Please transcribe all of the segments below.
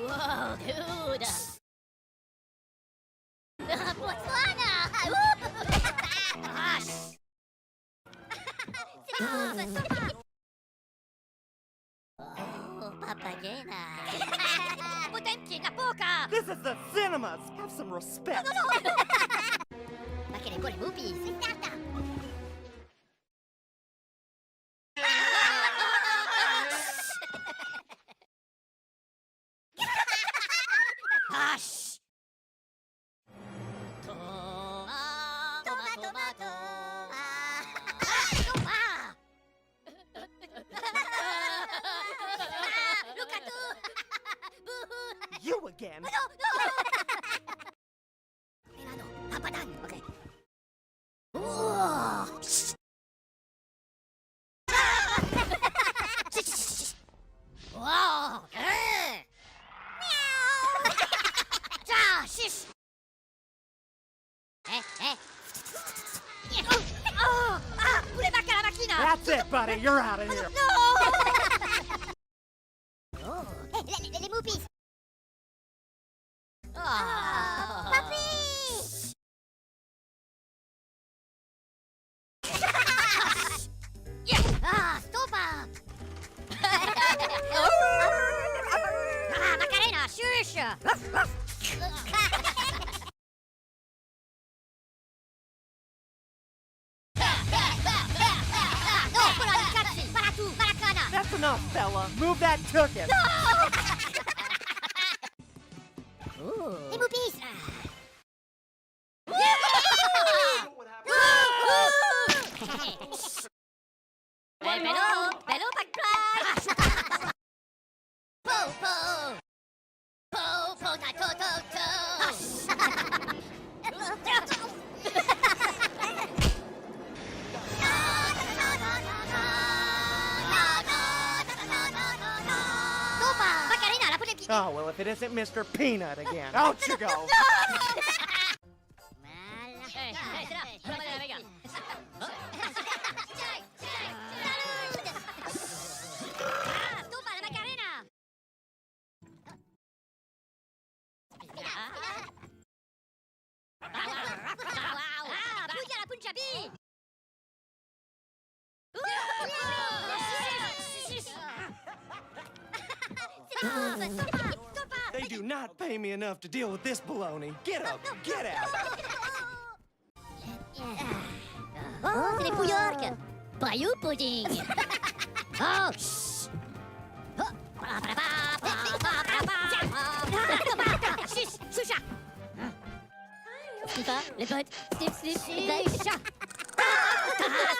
Whoa, dude! Botswana! Gosh! Oh, papagena! Potenti na poca! This is the cinemas! Have some respect! Ma che le buone movies! Si tratta! Hush! Tomato! Look at you! You again! No! Milano, papadan, okay. Wow! Shish! Pure bacca la macchina! That's it, buddy! You're out of here! No! Oh, les movies! Papi! Stoppa! Macarena, shush! That's enough, fella! Move that ticket! Les movies! Bello backflash! Oh, well, if it isn't Mr. Peanut again. Out you go! They do not pay me enough to deal with this baloney. Get up! Get out! Oh, c'est les New-York! Bayou pudding! Oh, shh! Choucha! Stoppa, les potes! Snip, chat!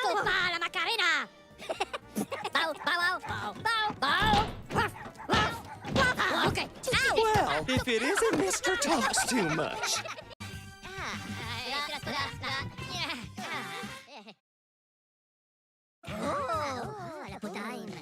Stoppa, la macarena! Bow! Okay. Well, if it isn't Mr. Talks Too Much. La potaine.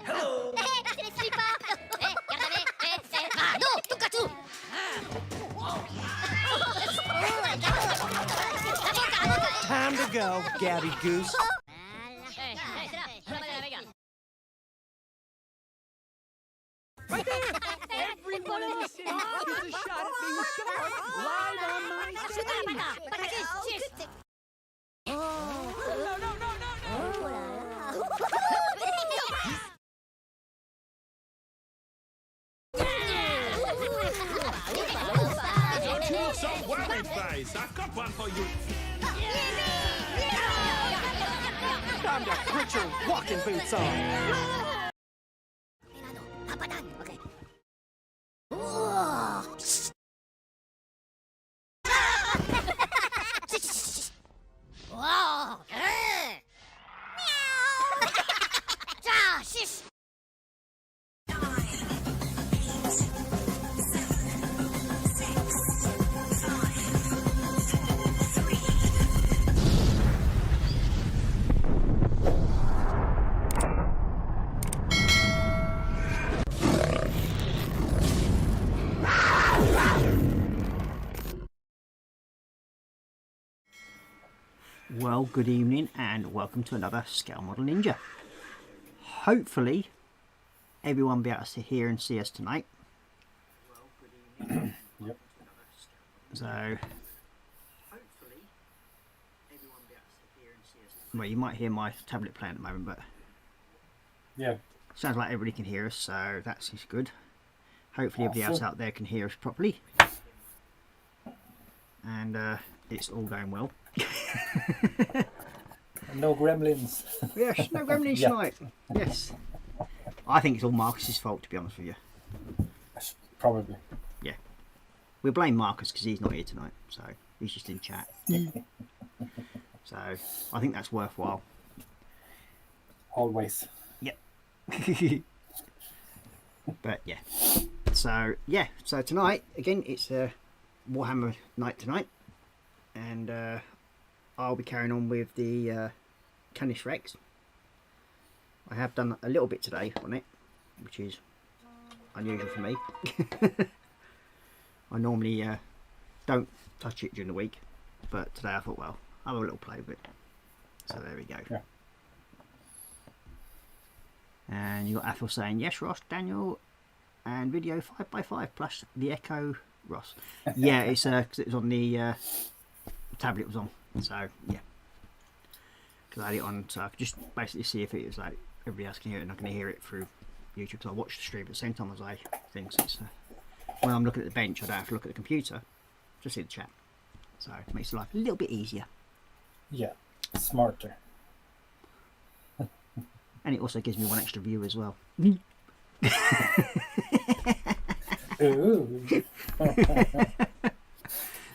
Hello! Time to go, Gabby Goose. Right there! Everyone in the city gets a shot at being shot live on my stage! No! Don't you look so worried, face? I've got one for you. Time to put your walking boots on. Papadan, okay. Wow! Shish! Well, good evening and welcome to another Scale Model Ninja. Hopefully everyone will be able to hear and see us tonight. Yep. So, well, you might hear my tablet playing at the moment, but Yeah. sounds like everybody can hear us, so that's good. Hopefully everybody else out there can hear us properly. And it's all going well. No gremlins. Yes, no gremlins Yeah. tonight. Yes. I think it's all Marcus's fault, to be honest with you. Probably. Yeah. We blame Marcus because he's not here tonight, so he's just in chat. So I think that's worthwhile. Always. Yep. But yeah. So tonight, again, it's a Warhammer night tonight. And I'll be carrying on with the Canis Rex. I have done a little bit today on it, which is unusual for me. I normally don't touch it during the week, but today I thought, well, I'll have a little play with it. So there we go. Yeah. And you got Athel saying, yes, Ross, Daniel, and video 5x5 plus the Echo, Ross. Yeah, it's because it was on the tablet was on, so yeah. Because I had it on, so I could just basically see if it was like everybody else can hear it, and I can hear it through YouTube. Because I watch the stream at the same time as I think. So it's, when I'm looking at the bench, I don't have to look at the computer, just see the chat. So it makes life a little bit easier. Yeah. Smarter. And it also gives me one extra view as well. Ooh.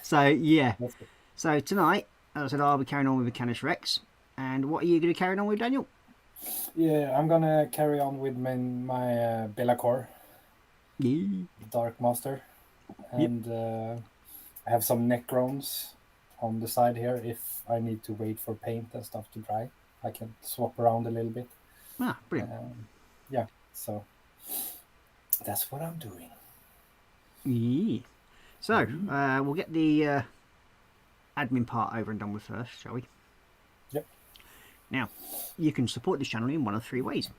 So yeah. That's good. So tonight, as I said, I'll be carrying on with the Canis Rex. And what are you going to carry on with, Daniel? Yeah, I'm gonna carry on with my Bellacor Yeah. Dark Master, and I have some Necrons on the side here. If I need to wait for paint and stuff to dry, I can swap around a little bit. Ah, brilliant. Yeah, so that's what I'm doing. Yeah. So we'll get the admin part over and done with first, shall we? Yep. Now, you can support this channel in one of three ways.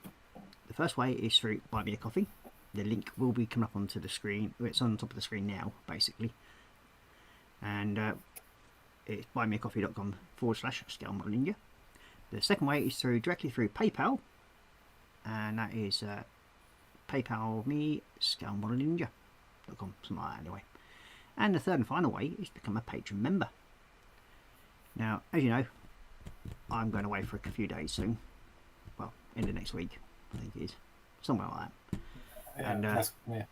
The first way is through Buy Me a Coffee. The link will be coming up onto the screen. It's on top of the screen now, basically. And it's buymeacoffee.com/Scale Model Ninja. The second way is directly through PayPal. And that is PayPal me, scalemodelninja.com, something like that anyway. And the third and final way is to become a patron member. Now, as you know, I'm going away for a few days soon. Well, end of next week, I think it is. Somewhere like that. Yeah, And yeah.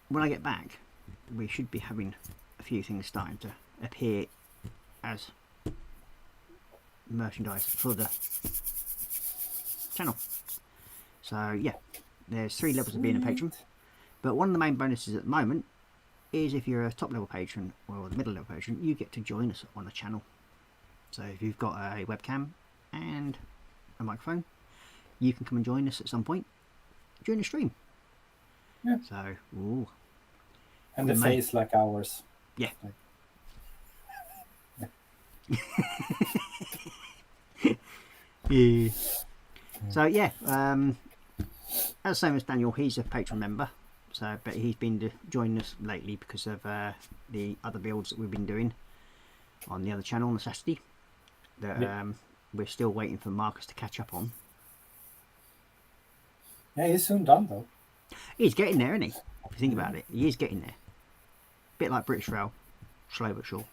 when I get back, we should be having a few things starting to appear as merchandise for the channel. So yeah, there's 3 levels of being a patron. But one of the main bonuses at the moment is if you're a top level patron or the middle level patron, you get to join us on the channel. So if you've got a webcam and a microphone, you can come and join us at some point during the stream. Yeah. So, ooh. And the face like ours. Yeah. Yeah. So yeah, as the same as Daniel, he's a patron member. So, but he's been joining us lately because of the other builds that we've been doing on the other channel on the Saturday. That we're still waiting for Marcus to catch up on. Yeah, he's soon done though. He's getting there, isn't he? If you think about it, he is getting there. Bit like British Rail, slow but sure.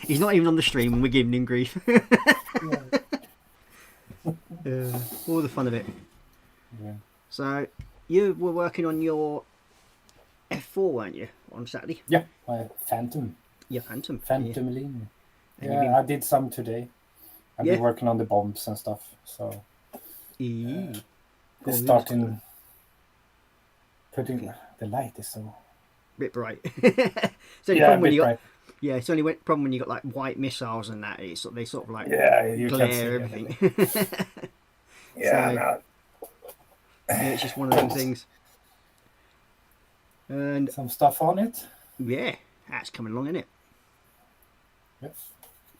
He's not even on the stream and we're giving him grief. All the fun of it. Yeah. So, you were working on your F4, weren't you, on Saturday? Yeah, my Phantom. Your Phantom. Phantom Lean. And Yeah, you've I did some today. I've been working on the bombs and stuff, so been... it's starting putting the light is so bit bright. So the problem when you got bright. yeah, it's only problem when you got like white missiles and that. It's they sort of like you can see glare everything. Yeah, So, no. yeah, it's just one of those things. And Some stuff on it. Yeah, that's coming along, isn't it? Yes.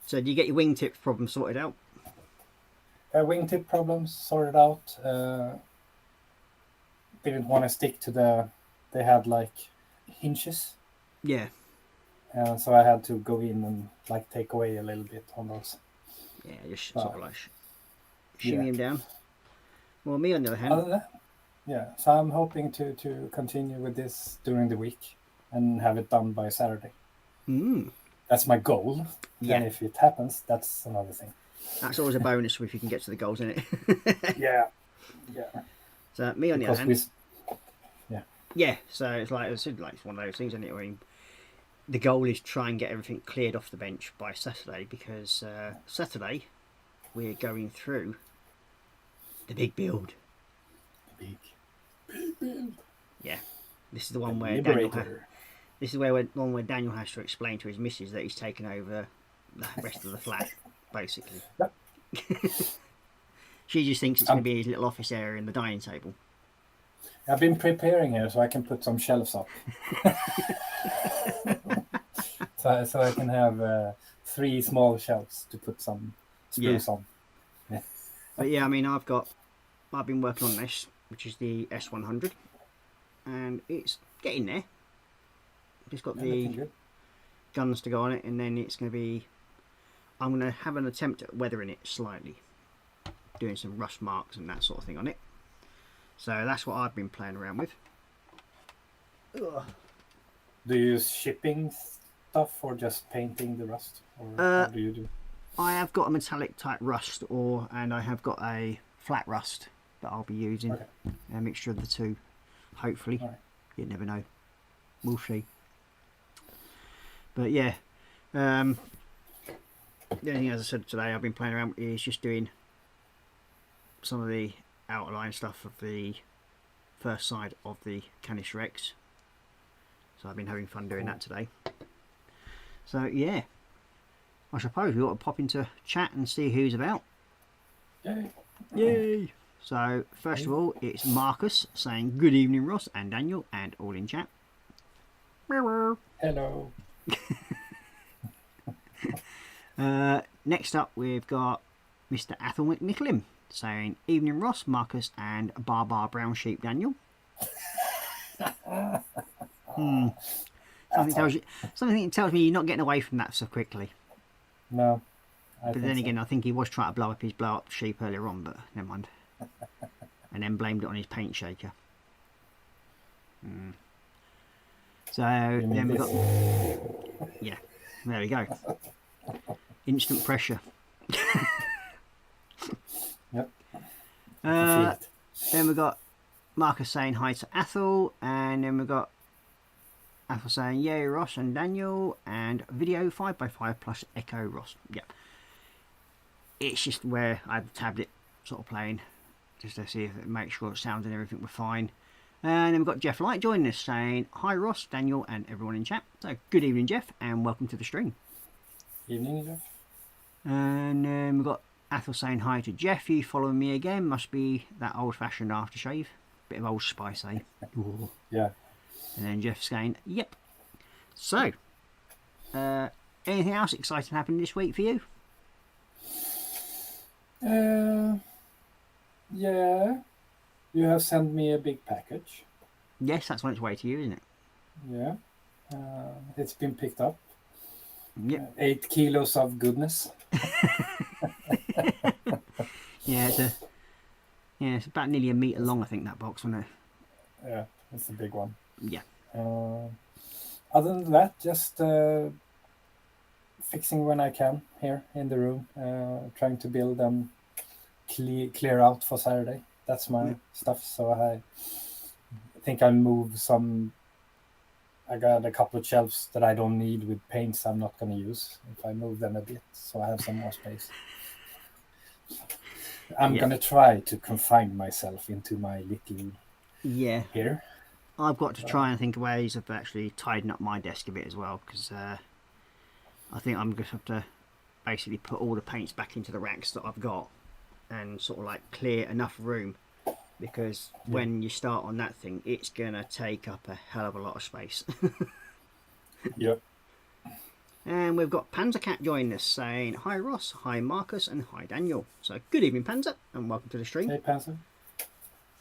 So do you get your wingtip problem sorted out? Wingtip problems sorted out. Didn't want to stick to they had like hinges. Yeah. So I had to go in and like take away a little bit on those. Yeah, just sort of like shimmy yeah. him down. Well, me on the other hand... Other than that, yeah, so I'm hoping to continue with this during the week and have it done by Saturday. That's my goal. Yeah. And if it happens, that's another thing. That's always a bonus if you can get to the goals, isn't it? Yeah. So me on the other hand... Yeah, so it's like, it's one of those things, isn't it? I mean, the goal is try and get everything cleared off the bench by Saturday, because Saturday we're going through the big build. The big build. Yeah, this is the one where Daniel has to explain to his missus that he's taken over the rest of the flat, basically. Yep. She just thinks it's going to be his little office area and the dining table. I've been preparing here so I can put some shelves up. so I can have 3 small shelves to put some spruce on. Yeah. But yeah, I mean, I've been working on this, which is the S100, and it's getting there. Just got the guns to go on it, and then it's going to be... I'm going to have an attempt at weathering it slightly, doing some rust marks and that sort of thing on it. So that's what I've been playing around with. Ugh. Do you use shipping stuff or just painting the rust? Or how do you do? I have got a metallic type rust, and I have got a flat rust that I'll be using. Okay. A mixture of the two, hopefully. Right. You never know. We'll see. But yeah, the only thing, as I said today, I've been playing around is just doing some of the outline stuff of the first side of the Canis Rex. So I've been having fun doing that today. So yeah, I suppose we ought to pop into chat and see who's about. Yay! Yay! So first of all, it's Marcus saying good evening, Ross and Daniel, and all in chat. Hello. Next up, we've got Mr. Athel McNicklin saying evening, Ross, Marcus, and Barbar Brown Sheep Daniel. Something tells me you're not getting away from that so quickly. No. But then again, I think he was trying to blow up sheep earlier on, but never mind. And then blamed it on his paint shaker. So then we got... Yeah, there we go. Instant pressure. Yep. Then we got Marcus saying hi to Athel, and then we got Athel saying yay Ross and Daniel, and video 5x5 plus Echo Ross. Yeah. It's just where I have the tablet sort of playing, just to see if it makes sure sound and everything were fine. And then we've got Jeff Light joining us saying hi Ross, Daniel, and everyone in chat. So good evening, Jeff, and welcome to the stream. Evening, Jeff. And then we've got Athel saying hi to Jeff. You following me again? Must be that old-fashioned aftershave. Bit of Old Spice, eh? Ooh. Yeah. And then Jeff's saying, yep. So, anything else exciting happened this week for you? Yeah. You have sent me a big package. Yes, that's on its way to you, isn't it? Yeah. It's been picked up. Yep. 8 kilos of goodness. Yeah, it's about nearly a metre long, I think, that box, wasn't it? Yeah, it's a big one. Yeah. Other than that, just fixing when I can here in the room, trying to build and clear out for Saturday. That's my stuff. So I think I'll move some. I got a couple of shelves that I don't need with paints I'm not going to use. If I move them a bit, so I have some more space. I'm going to try to confine myself into my little here. I've got to try and think of ways of actually tidying up my desk a bit as well, because I think I'm going to have to basically put all the paints back into the racks that I've got and sort of like clear enough room, because when you start on that thing, it's going to take up a hell of a lot of space. Yep. And we've got Panzer Cat joining us saying, hi Ross, hi Marcus, and hi Daniel. So good evening, Panzer, and welcome to the stream. Hey, Panzer.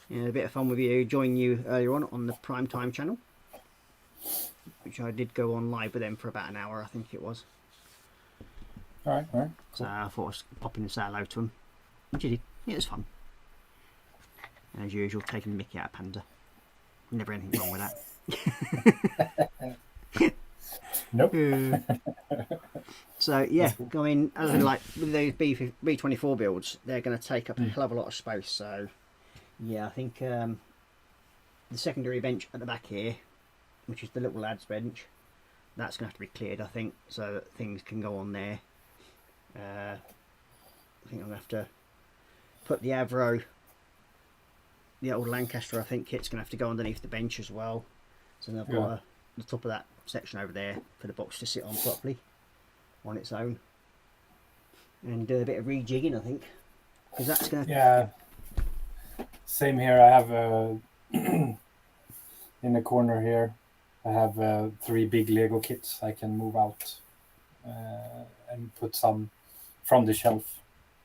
Yeah, a bit of fun with you, joining you earlier on the Prime Time channel, which I did go on live with them for about an hour, I think it was. All right. Cool. So I thought I was popping and say hello to them, which I did. Yeah, it was fun. And as usual, taking the mickey out of Panda. Never anything wrong with that. Nope. So yeah, going as in like with those B24 builds, they're going to take up a hell of a lot of space. So yeah, I think the secondary bench at the back here, which is the little lads bench, that's going to have to be cleared, I think, so that things can go on there. I think I'm going to have to put the Avro, the old Lancaster, I think kit's going to have to go underneath the bench as well. So then I've got the top of that section over there for the box to sit on properly on its own, and do a bit of rejigging, I think, because that's going to... Yeah. Same here. I have in the corner here, I have 3 big Lego kits I can move out and put some from the shelf.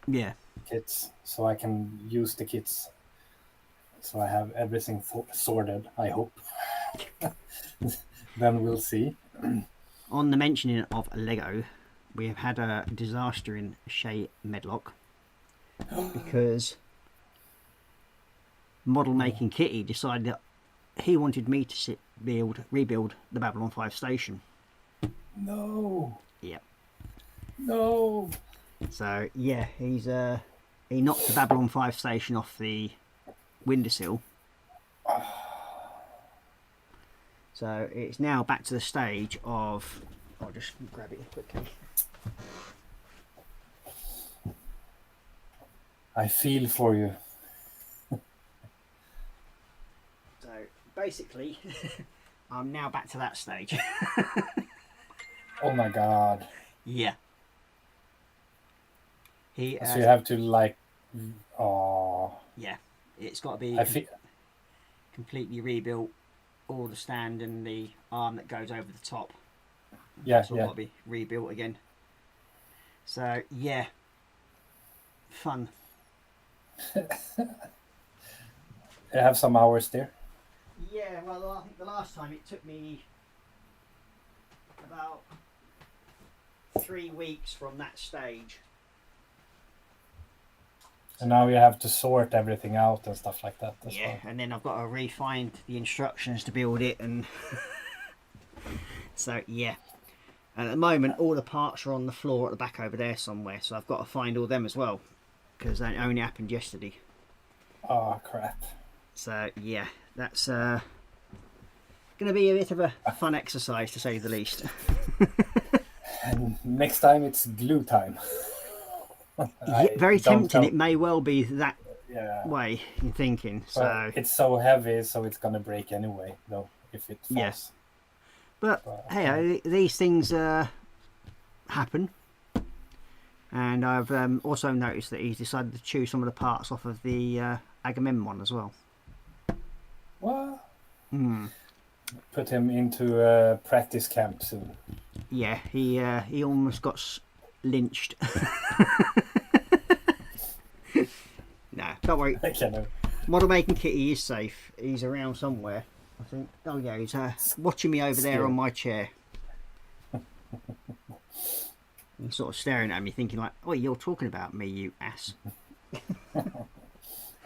Yeah. Kits, so I can use the kits. So I have everything sorted, I hope. Then we'll see. On the mentioning of Lego, we have had a disaster in Shay Medlock because model making Kitty decided that he wanted me to rebuild the Babylon 5 station. No. Yep. No. So yeah, he knocked the Babylon 5 station off the windowsill. So it's now back to the stage of... I'll just grab it quickly. I feel for you. So basically, I'm now back to that stage. Oh my god. Yeah. So you have to like... Oh. Yeah, it's got to be completely rebuilt. All the stand and the arm that goes over the top. Yeah, it's all got to be rebuilt again. So yeah, fun. You have some hours there. Yeah, well, I think the last time it took me about 3 weeks from that stage. And now you have to sort everything out and stuff like that as well. And then I've got to refine the instructions to build it, and so yeah. And at the moment, all the parts are on the floor at the back over there somewhere, so I've got to find all them as well, because that only happened yesterday. Oh crap! So yeah, that's going to be a bit of a fun exercise to say the least. And next time it's glue time. Yeah, very tempting. It may well be that way in thinking. So it's so heavy, so it's gonna break anyway, though, if it falls. Yes. But hey, these things happen. And I've also noticed that he's decided to chew some of the parts off of the Agamemnon one as well. What? Hmm. Put him into a practice camp soon. Yeah, he almost got lynched. No, don't worry. Model making Kitty is safe. He's around somewhere, I think. Oh yeah, he's watching me over there on my chair. He's sort of staring at me, thinking like, "Oh, you're talking about me, you ass."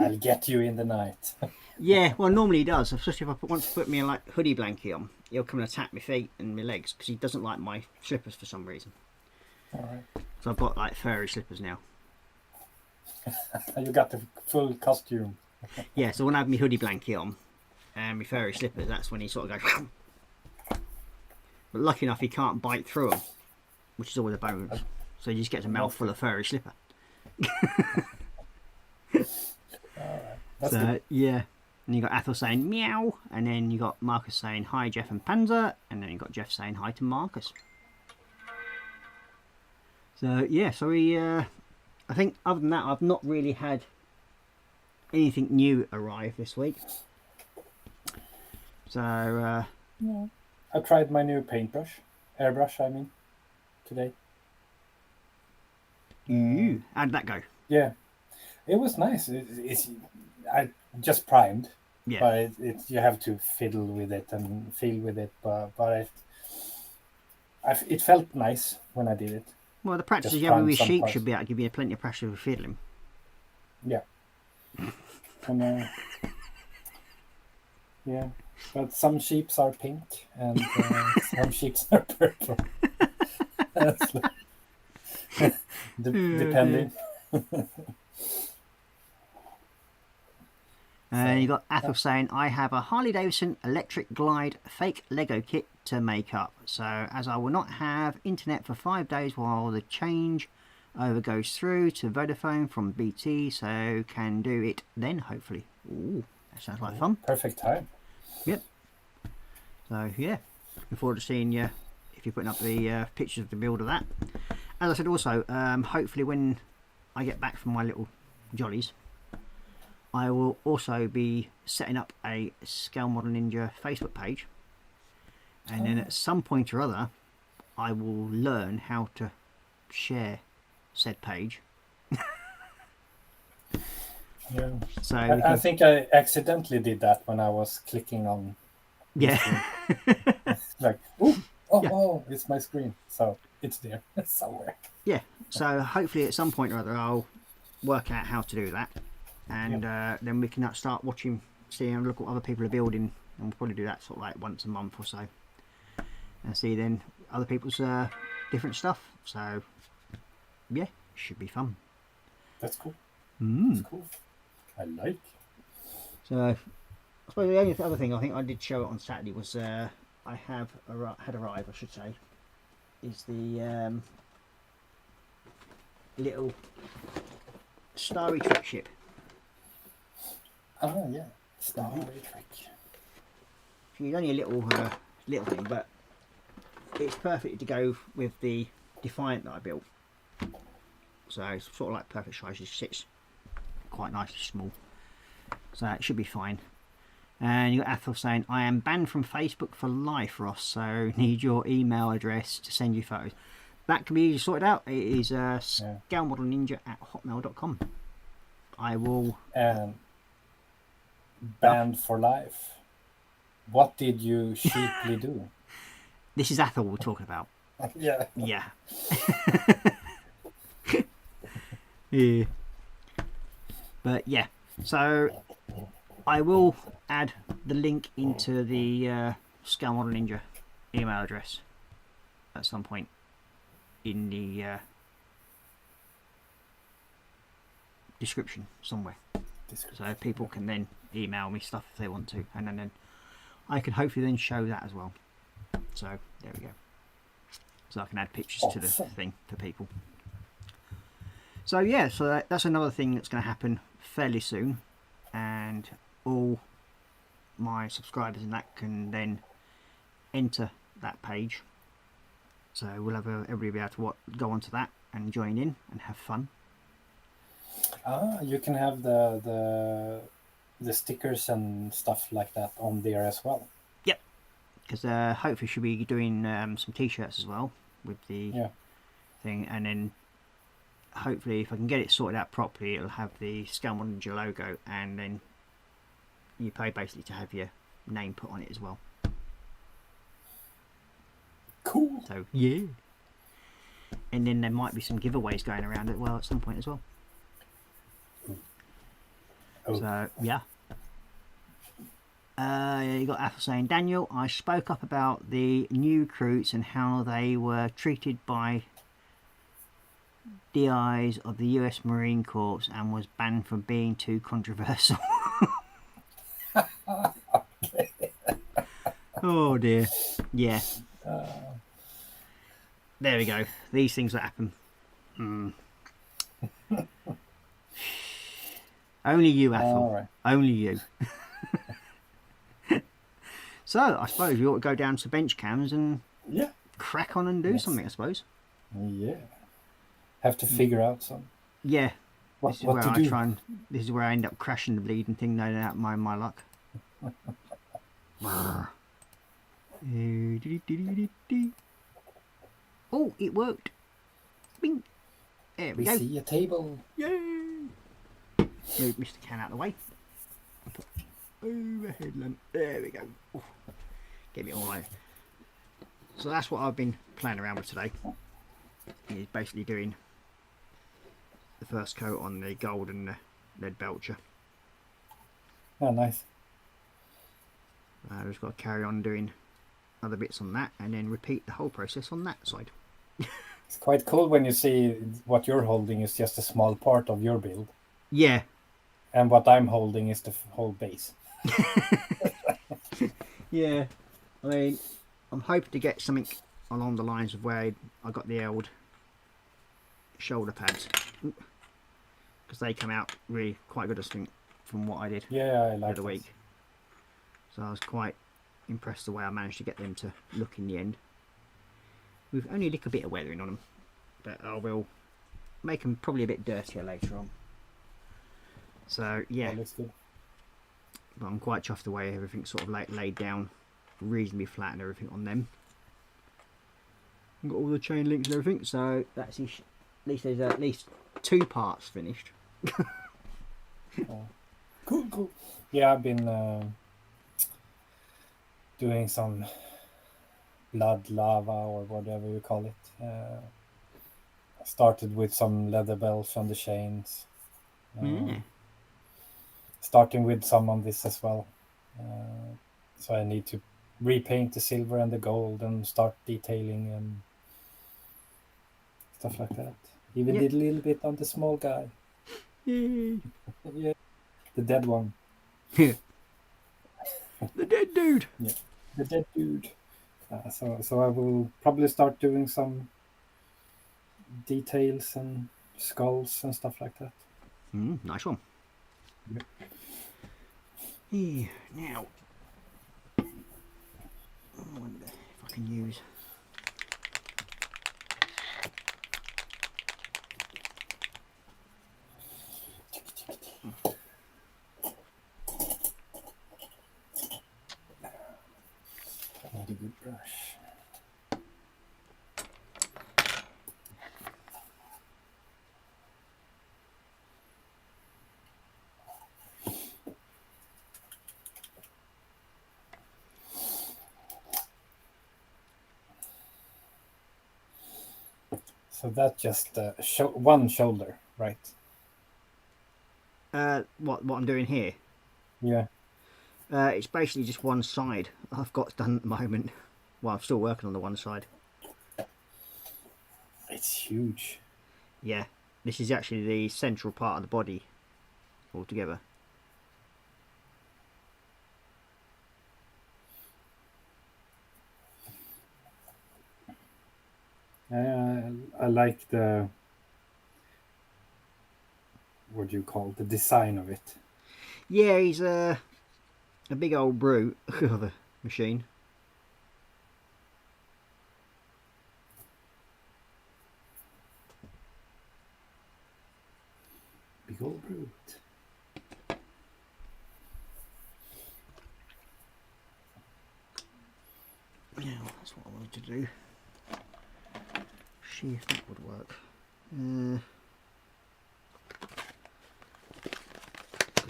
I'll get you in the night. Yeah, well, normally he does, especially if I want to put me a like hoodie blanket on. He'll come and attack my feet and my legs because he doesn't like my slippers for some reason. All right. So I've got like furry slippers now. You got the full costume. Yeah, so when I have my hoodie blanket on and my furry slippers, that's when he sort of goes. But lucky enough, he can't bite through them, which is always a bonus. So he just gets a mouthful of furry slipper. That's good. Yeah. And you got Athel saying meow, and then you got Marcus saying hi, Jeff and Panzer, and then you got Jeff saying hi to Marcus. So yeah, so I think other than that, I've not really had anything new arrive this week. So I I tried my new paintbrush, airbrush. I mean, today. How'd that go? Yeah, it was nice. I just primed, Yeah. but you have to fiddle with it and feel with it. But it felt nice when I did it. Well, the practice Just you have find with some sheep parts. should be able to give you plenty of pressure for fiddling. Yeah. And, yeah, but some sheeps are pink and some sheeps are purple. That's depending. You got Athel saying, I have a Harley Davidson Electric Glide fake Lego kit to make up. So as I will not have internet for 5 days while the change over goes through to Vodafone from BT, so can do it then, hopefully. Ooh, that sounds like fun. Perfect time. Yep. So yeah, looking forward to seeing you if you're putting up the pictures of the build of that. As I said also, hopefully when I get back from my little jollies, I will also be setting up a Scale Model Ninja Facebook page, and then at some point or other I will learn how to share said page. Yeah. So I think I accidentally did that when I was clicking on. yeah. Like, oh, it's my screen, so it's there somewhere. Yeah, so hopefully at some point or other I'll work out how to do that, and then we can start watching, see and look what other people are building, and we'll probably do that sort of like once a month or so, and see then other people's different stuff. So yeah, should be fun. That's cool. That's cool. I like. So I suppose the only other thing I think I did show it on Saturday was I had arrived, I should say, is the little Starry Trek ship. Oh yeah, Starry Trek. It's only a little thing, but it's perfect to go with the Defiant that I built. So it's sort of like perfect size. It sits quite nicely small, so it should be fine. And you got Athel saying, I am banned from Facebook for life, Ross, so need your email address to send you photos. That can be sorted out. It is scalemodelninja@hotmail.com. I will... banned for life. What did you cheaply do? This is Athel we're talking about. Yeah. Yeah. Yeah. But yeah, so I will add the link into the Scale Model Ninja email address at some point in the description somewhere, so people can then email me stuff if they want to, and then I can hopefully then show that as well. So there we go, so I can add pictures to the thing for people. So yeah, so that's another thing that's going to happen fairly soon, and all my subscribers and that can then enter that page. So we'll have everybody be able to go onto that and join in and have fun. You can have the stickers and stuff like that on there as well. Yep, because hopefully she'll be doing some t-shirts as well with the thing, and then hopefully if I can get it sorted out properly, it'll have the Scale Model Ninja logo, and then you pay basically to have your name put on it as well. Cool. So yeah, and then there might be some giveaways going around as well at some point as well. So yeah. You got Athel saying, Daniel, I spoke up about the new recruits and how they were treated by DIs of the US Marine Corps and was banned for being too controversial. Oh dear. Yeah. There we go. These things that happen. Only you, Athel. Right. Only you. So I suppose you ought to go down to bench cams and crack on and do something, I suppose. Yeah. Have to figure out some. Yeah. What This is where to I do. try and this is where I end up crashing the bleeding thing, no doubt my luck. Oh, it worked. Bing. There we We go. see a table. Yay! Move Mr. Can out of the way. Put overhead lamp. There we go. Oh, get me all right. So that's what I've been playing around with today. Is basically doing the first coat on the gold and the lead belcher. Oh, nice. I've just got to carry on doing other bits on that and then repeat the whole process on that side. It's quite cool when you see what you're holding is just a small part of your build, Yeah. and what I'm holding is the whole base. Yeah. I mean, I'm hoping to get something along the lines of where I got the old shoulder pads. Because they come out really quite good, I think, from what I did Yeah, I the like other week. So I was quite impressed the way I managed to get them to look in the end. With only a little bit of weathering on them. But I will make them probably a bit dirtier later on. So, yeah. That looks good. But I'm quite chuffed the way everything's sort of laid down reasonably flat and everything on them. I've got all the chain links and everything, so that's at least there's at least 2 parts finished. Oh. Cool. Yeah, I've been doing some blood lava or whatever you call it. I started with some leather belts on the chains. Starting with some on this as well. So I need to repaint the silver and the gold and start detailing and stuff like that. Even did a little bit on the small guy. Yay. Yeah, the dead one. The dead dude. Yeah, the dead dude. So I will probably start doing some details and skulls and stuff like that. Nice one. Yep. Now, I wonder if I can use. I need a good brush. So that's just one shoulder, right? What I'm doing here? Yeah. It's basically just one side I've got done at the moment. Well, I'm still working on the one side. It's huge. Yeah, this is actually the central part of the body altogether. I like the, what do you call the design of it? Yeah, he's a big old brute of a machine. Big old brute. Now, that's what I wanted to do. See if that would work.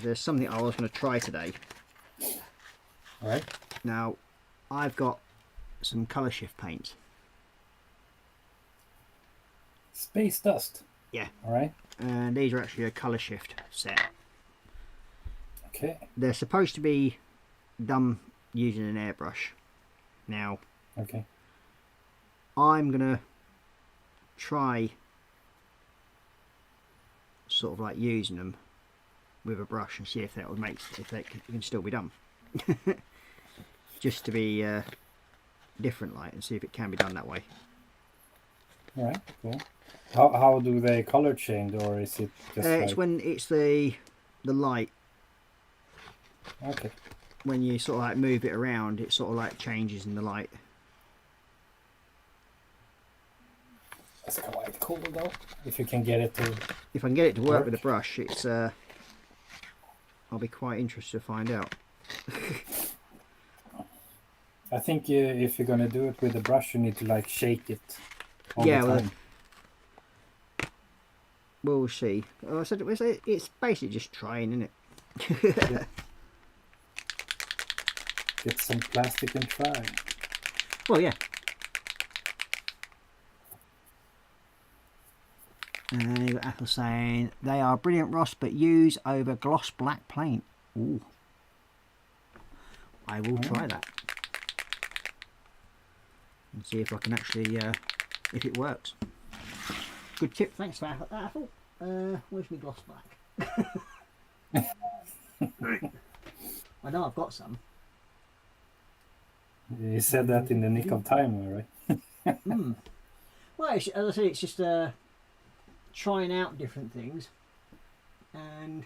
There's something I was going to try today. Alright. Now, I've got some colour shift paints. Space dust. Yeah. Alright. And these are actually a colour shift set. Okay. They're supposed to be done using an airbrush. Now, Okay. I'm going to try sort of like using them with a brush and see if that would make, if that can still be done. Just to be different light and see if it can be done that way. Alright, cool. How do they color change, or is it just It's when it's the light, Okay. when you sort of like move it around, it sort of like changes in the light. That's quite cool though. If you can get it to... If I can get it to work with a brush, it's I'll be quite interested to find out. I I think if you're gonna do it with a brush, you need to like shake it all Yeah, the well, time. we'll see. Oh, I said it's basically just trying, isn't it? Yeah. Get some plastic and try. Well, yeah. And you got Apple saying they are brilliant, Ross, but use over gloss black paint. Ooh, I will try that and see if I can actually if it works. Good tip, thanks for that, Apple. Where's my gloss black? I know I've got some. You said that in the nick of time, right? Well, as I said, it's just trying out different things, and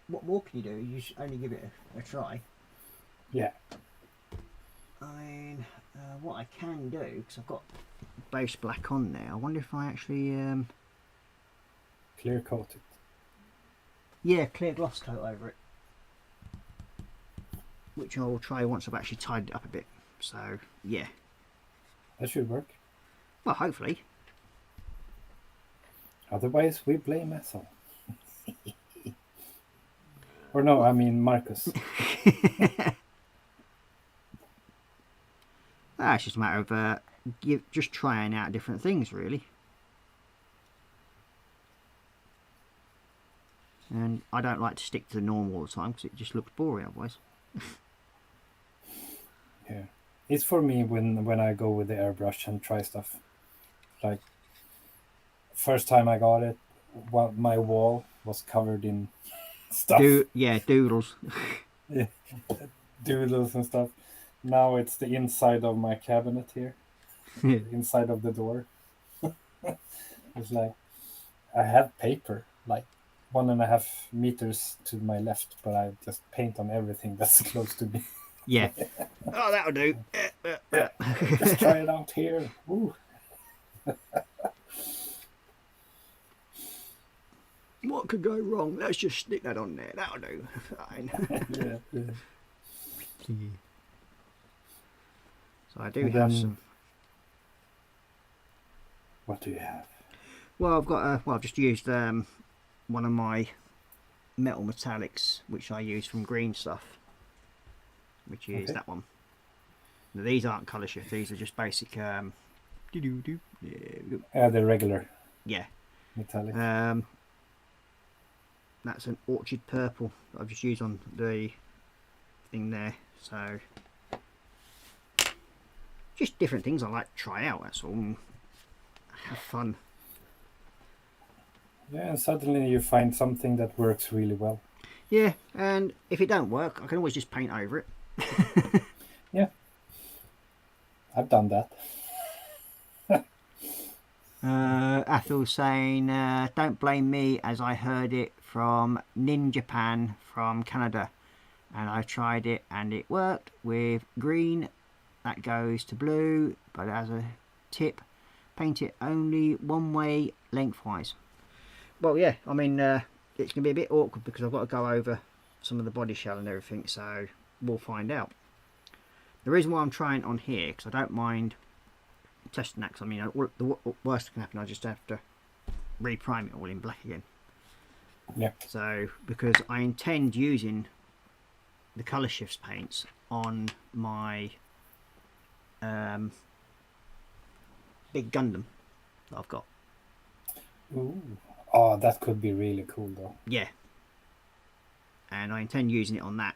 what more can you do? You should only give it a try. Yeah. I mean, what I can do, because I've got base black on there, I wonder if I actually Clear coat it. yeah, clear gloss coat over it, which I'll try once I've actually tidied it up a bit. So yeah, That should work. well, hopefully. Otherwise, we blame Ethel. Or no, I mean Marcus. It's just a matter of just trying out different things, really. And I don't like to stick to the norm all the time because it just looks boring otherwise. Yeah. It's for me when I go with the airbrush and try stuff. Like, first time I got it, my wall was covered in stuff. Doodles. Yeah. Doodles and stuff. Now it's the inside of my cabinet here. Inside of the door. It's like, I have paper, like 1.5 meters to my left, but I just paint on everything that's close to me. Yeah. Oh, that'll do. Yeah. Just try it out here. Ooh. What could go wrong? Let's just stick that on there. That'll do. Fine. Yeah. So I do And have then- some. What do you have? Well, I've got. I've just used one of my metal metallics, which I use from Green Stuff, which is Okay. that one. Now, these aren't colour shift. These are just basic. Yeah. The regular Yeah. metallic. That's an orchid purple that I've just used on the thing there. So just different things I like to try out, that's all, and have fun. Yeah, and suddenly you find something that works really well. Yeah, and if it don't work, I can always just paint over it. Yeah, I've done that. Athel's saying, don't blame me as I heard it from Nin Japan from Canada, and I tried it and it worked with green that goes to blue, but as a tip, paint it only one way lengthwise. Well, yeah, I mean, it's going to be a bit awkward because I've got to go over some of the body shell and everything, so we'll find out. The reason why I'm trying it on here, because I don't mind testing that, because I mean, the worst that can happen, I just have to reprime it all in black again. Yeah. So, because I intend using the colour shifts paints on my big Gundam that I've got. Ooh. Oh, that could be really cool though. Yeah. And I intend using it on that.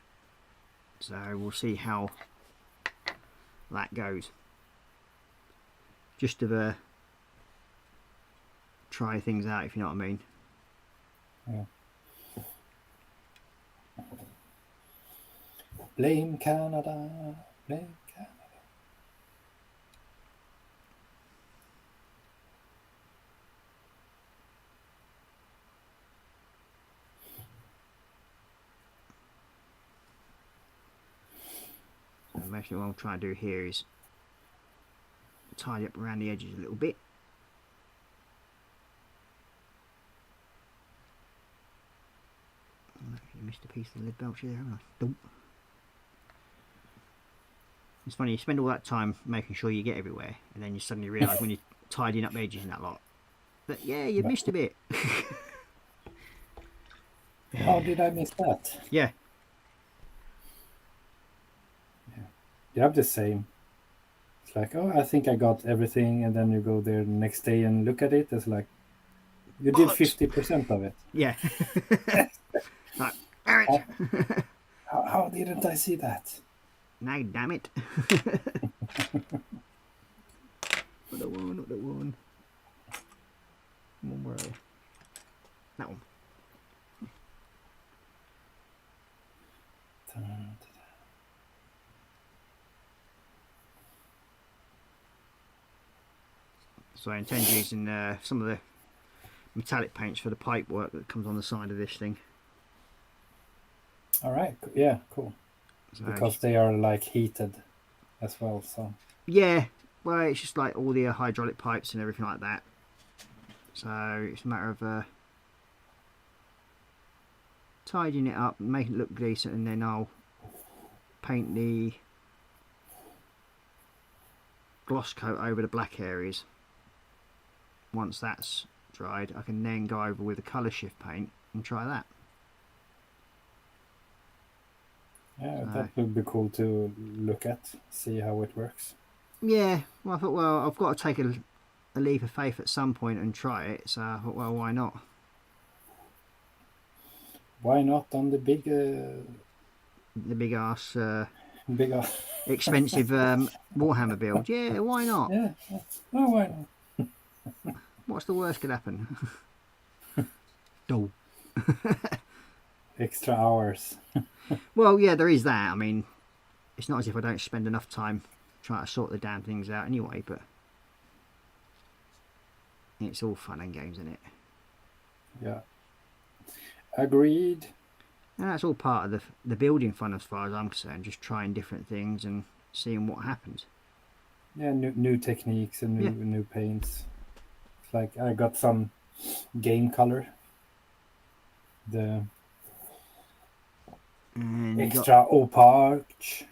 So we'll see how that goes. Just to try things out, if you know what I mean. Yeah. Blame Canada. Blame Canada. So basically what I'm trying to do here is tidy up around the edges a little bit. I missed a piece of the lid belcher there, haven't I? Nope. It's funny, you spend all that time making sure you get everywhere, and then you suddenly realise when you're tidying up edges and that lot, that yeah, you missed a bit. How did I miss that? Yeah. You have the same. It's like, oh, I think I got everything, and then you go there the next day and look at it. It's like you did 50% of it. Yeah. Like, damn it. How didn't I see that? No, damn it. Not that one, not that one. Where are they? That one. So I intend using some of the metallic paints for the pipe work that comes on the side of this thing. All right. Yeah, cool. So, Because they are like heated as well. So yeah, well, it's just like all the hydraulic pipes and everything like that. So it's a matter of tidying it up, making it look decent, and then I'll paint the gloss coat over the black areas. Once that's dried, I can then go over with the colour shift paint and try that. yeah, that would be cool to look at, see how it works. Yeah, well, I thought, well, I've got to take a leap of faith at some point and try it, so I thought, well, why not? Why not on the big ass big expensive Warhammer build? Yeah, why not? Yeah. Oh, why not? What's the worst could happen? Dull. Extra hours. Well, yeah, there is that. I mean, it's not as if I don't spend enough time trying to sort the damn things out anyway, but it's all fun and games, isn't it? Yeah. Agreed. And that's all part of the building fun as far as I'm concerned, just trying different things and seeing what happens. Yeah, new techniques and new paints. It's like I got some game color. The And extra opaque.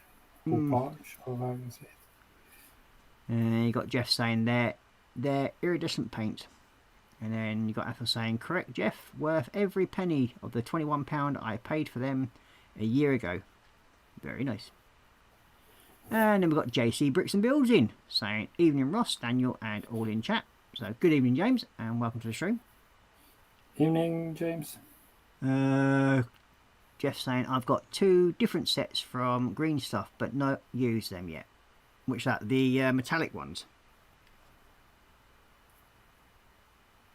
Opaque, or how you say it. And you got Jeff saying they're iridescent paint. And then you got Ethel saying, correct, Jeff, worth every penny of the £21 I paid for them a year ago. Very nice. And then we've got JC Bricks and Builds in, saying, evening Ross, Daniel, and all in chat. So good evening, James, and welcome to the stream. Evening, James. Jeff saying, I've got 2 different sets from Green Stuff, but not used them yet. Which that? The metallic ones.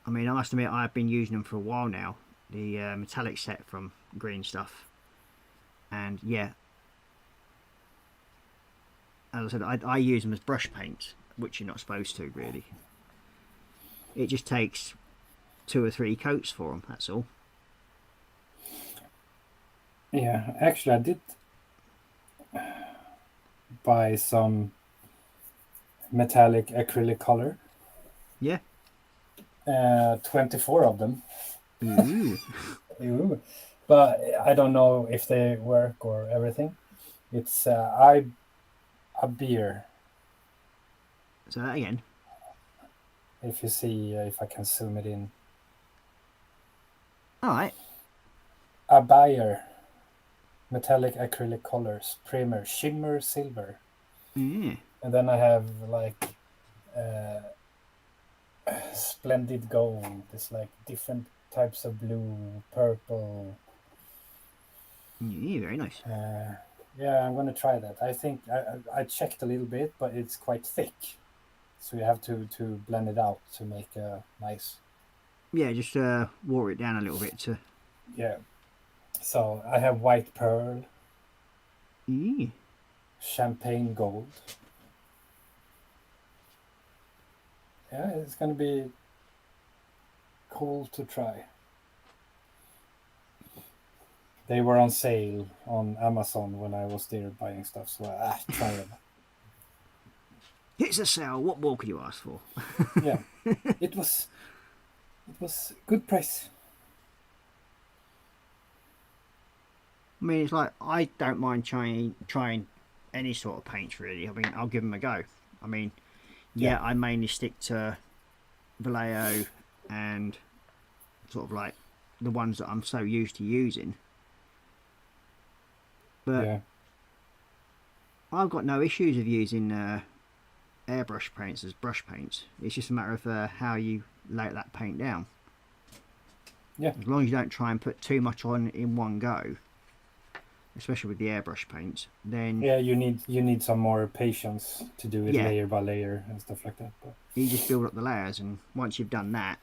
I mean, I must admit, I've been using them for a while now. The metallic set from Green Stuff. And yeah, as I said, I use them as brush paint, which you're not supposed to, really. It just takes 2 or 3 coats for them, that's all. Yeah, actually, I did buy some metallic acrylic color. Yeah. 24 of them. Ooh. Ooh. But I don't know if they work or everything. It's a beer. So that again. If you see, if I can zoom it in. All right. A buyer. Metallic acrylic colors. Primer. Shimmer silver. Yeah. And then I have like splendid gold. It's like different types of blue, purple. Yeah, very nice. Yeah, I'm gonna try that. I think I checked a little bit, but it's quite thick, so you have to blend it out to make a nice. Yeah, just water it down a little bit to. Yeah. So I have white pearl. Yeah. Champagne gold. Yeah, it's gonna be cool to try. They were on sale on Amazon when I was there buying stuff, so I tried them. It's a sale. What more could you ask for? Yeah, it was good price. I mean, it's like I don't mind trying any sort of paints really. I mean, I'll give them a go. I mean, yeah, I mainly stick to Vallejo and sort of like the ones that I'm so used to using. But I've got no issues of using airbrush paints as brush paints. It's just a matter of how you lay that paint down. Yeah. As long as you don't try and put too much on in one go, especially with the airbrush paints, then you need some more patience to do it layer by layer and stuff like that. But you just build up the layers, and once you've done that,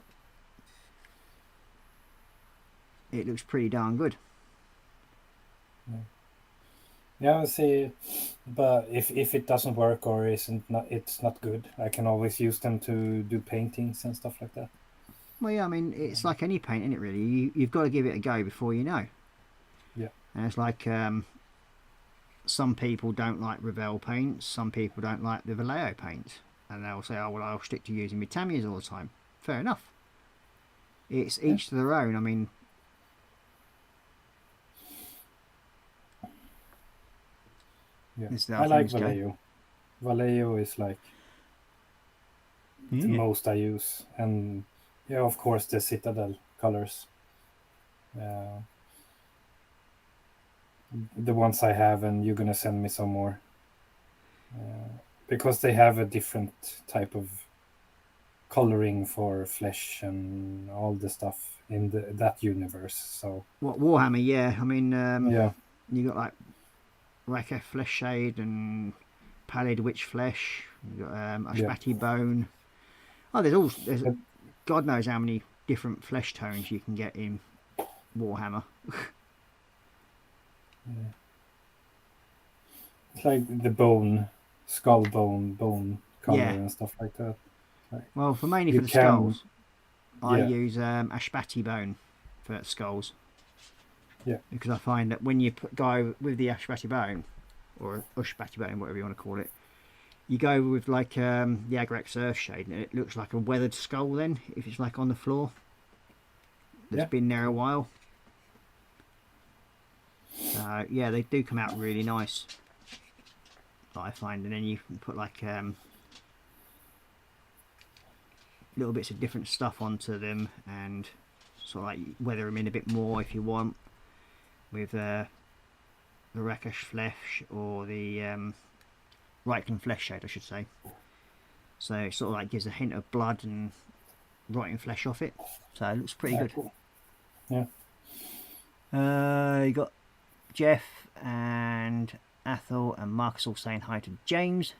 it looks pretty darn good. Yeah, I'll see. But if it doesn't work or it's not good, I can always use them to do paintings and stuff like that. Well, yeah, I mean, it's like any paint, isn't it, really? You've got to give it a go before you know. Yeah. And it's like some people don't like Revell paints, some people don't like the Vallejo paints. And they'll say, oh, well, I'll stick to using my Tamiya's all the time. Fair enough. It's each to their own. I mean, I like Vallejo. Vallejo is like the most I use, and of course the Citadel colors. The ones I have, and you're gonna send me some more because they have a different type of coloring for flesh and all the stuff in that universe. So what Warhammer? Yeah, I mean, you got like Rekka flesh shade and pallid witch flesh. You got Ashbati bone. Oh, there's God knows how many different flesh tones you can get in Warhammer. It's like the skull bone color and stuff like that. Well, mainly for the skulls, I use Ashbati bone for skulls. Yeah. Because I find that when you go with the Ashbati bone, or Ushbati bone, whatever you want to call it, you go with like the Agrex Earth shade, and it looks like a weathered skull then, if it's like on the floor. That's been there a while. Yeah, they do come out really nice, I find. And then you can put like little bits of different stuff onto them and sort of like weather them in a bit more if you want, with the Rekka flesh or the Reichland flesh shade, I should say. So it sort of like gives a hint of blood and rotting flesh off it. So it looks pretty good. Cool. Yeah. You got Jeff and Athel and Marcus all saying hi to James.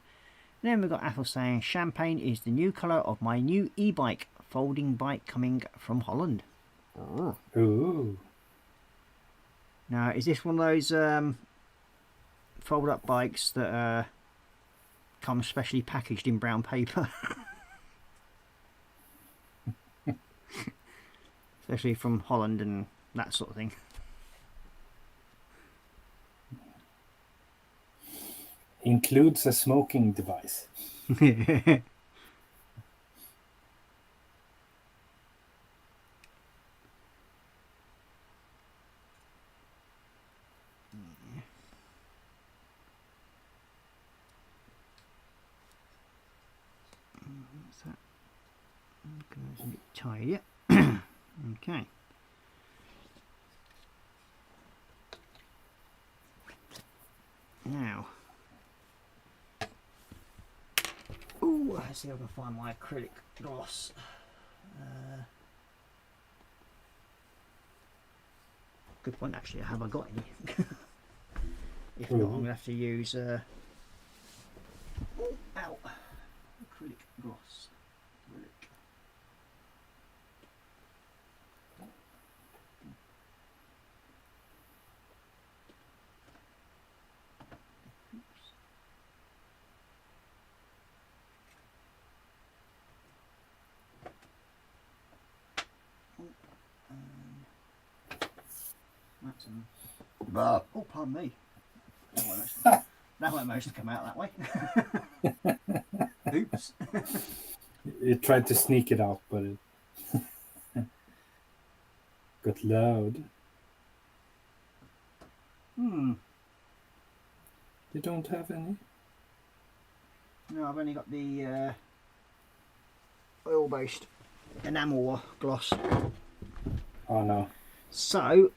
And then we've got Athel saying champagne is the new colour of my new e-bike, folding bike coming from Holland. Oh. Ooh. Now, is this one of those fold up bikes that come specially packaged in brown paper? Especially from Holland and that sort of thing. Includes a smoking device. What's that? It's a bit tidy. Okay. Now, let's see if I can find my acrylic gloss. Good point, actually. Have I got any? If not, I'm going to have to use ow, acrylic gloss. Oh, pardon me. That won't manage to come out that way. Oops. It tried to sneak it out, but it got loud. You don't have any? No, I've only got the oil-based enamel gloss. Oh no. So,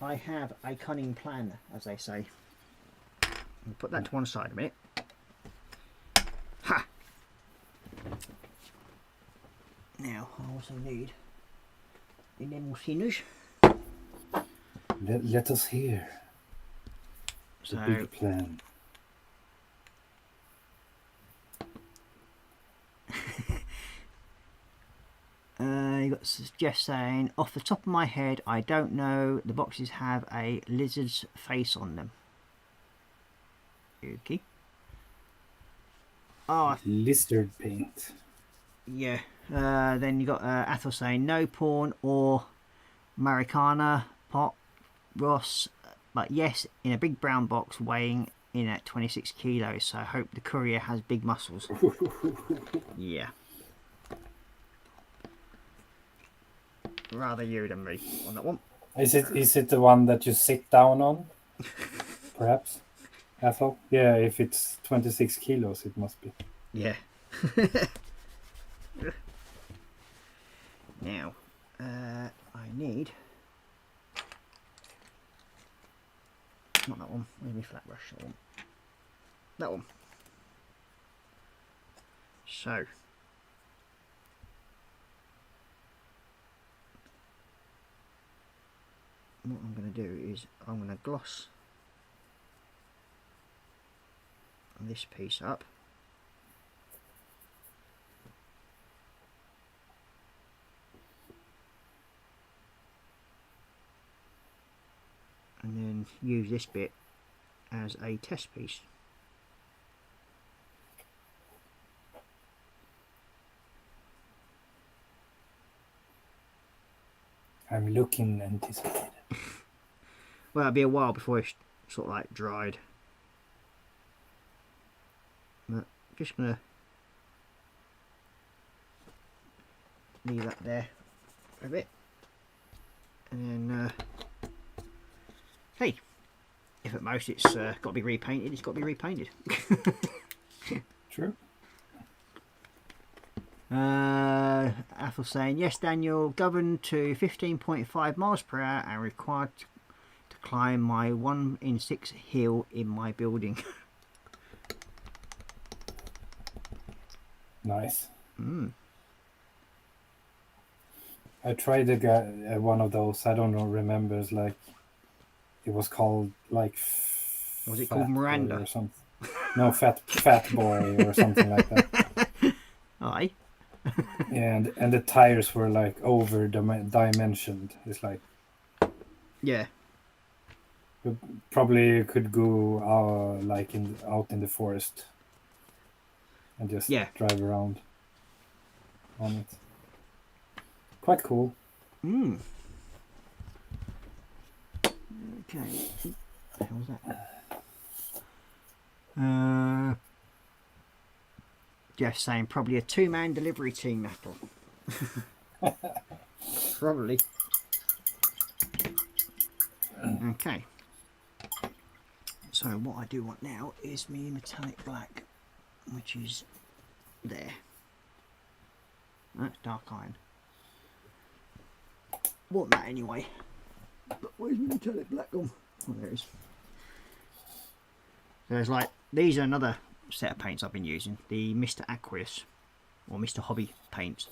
I have a cunning plan, as they say. I'll put that to one side a minute. Ha! Now, I also need the enamel thinners. Let us hear the So, big plan. you got Jeff saying, off the top of my head, I don't know. The boxes have a lizard's face on them. Okay. Oh, Lizard paint. yeah. Then you got Athel saying no porn or Maricana pot, Ross, but yes, in a big brown box weighing in at 26 kilos. So I hope the courier has big muscles. Yeah. Rather you than me on that one. Is it the one that you sit down on? Perhaps? Ethel? Yeah, if it's 26 kilos, it must be. Yeah. Now, I need... Not that one. Where's my flat brush? That one. That one. So... what I'm going to do is I'm going to gloss this piece up. And then use this bit as a test piece. I'm looking anticipated. Well, it'll be a while before it's sort of like dried. But just gonna leave that there for a bit, and then hey, if at most it's got to be repainted, it's got to be repainted. True. Athel saying yes, Daniel, governed to 15.5 miles per hour and required to climb my 1 in 6 hill in my building. Nice. Mm. I tried one of those. I don't know. Remember, it's like it was called like. Was it called Miranda or something? No, fat boy or something like that. Aye. and the tires were like over dimensioned. It's like Yeah. probably could go like out in the forest and just drive around on it. Quite cool. Mm. Okay. What the hell was that? Jeff saying probably a 2-man delivery team, Apple. Probably. Okay. So what I do want now is me metallic black, which is there. That's dark iron. Want that anyway. But where's my metallic black gone? Oh, there it is. There's like, these are another set of paints I've been using. The Mr. Aqueous, or Mr. Hobby paints.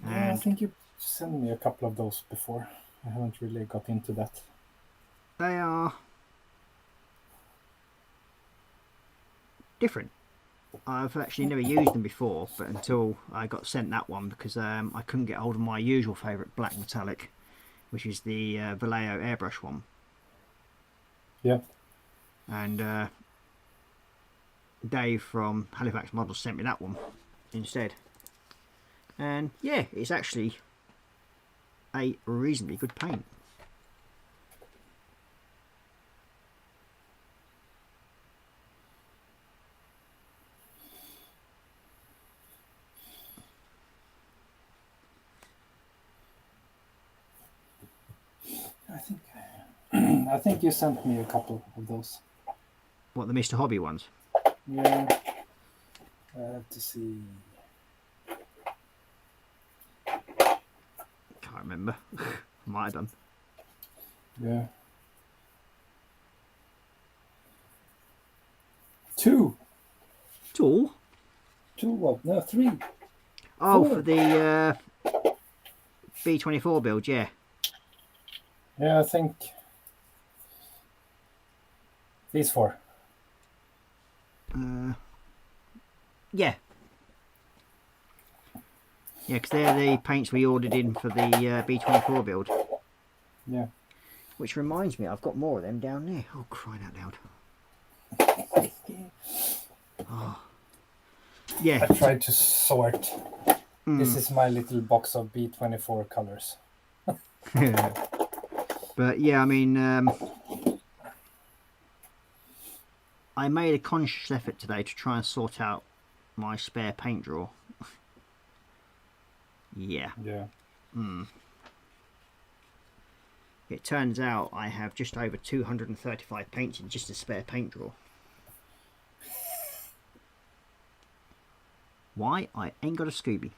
Yeah, I think you sent me a couple of those before. I haven't really got into that. They are different. I've actually never used them before, but until I got sent that one, because I couldn't get hold of my usual favourite black metallic, which is the Vallejo airbrush one. Yeah. And Dave from Halifax Models sent me that one instead. And yeah, it's actually a reasonably good paint. I think I think you sent me a couple of those. What, the Mr. Hobby ones? Yeah. I have to see. Can't remember. Might have done. Yeah. 2. Two? 2 what? No, 3. Oh, 4. for the B24 build, yeah. Yeah, I think these 4. Yeah. Yeah, because they're the paints we ordered in for the B24 build. Yeah. Which reminds me, I've got more of them down there. Oh, crying out loud. Oh. Yeah. I tried to sort. This is my little box of B24 colors. But yeah, I mean, I made a conscious effort today to try and sort out my spare paint drawer. Yeah. Yeah. It turns out I have just over 235 paints in just a spare paint drawer. Why? I ain't got a Scooby.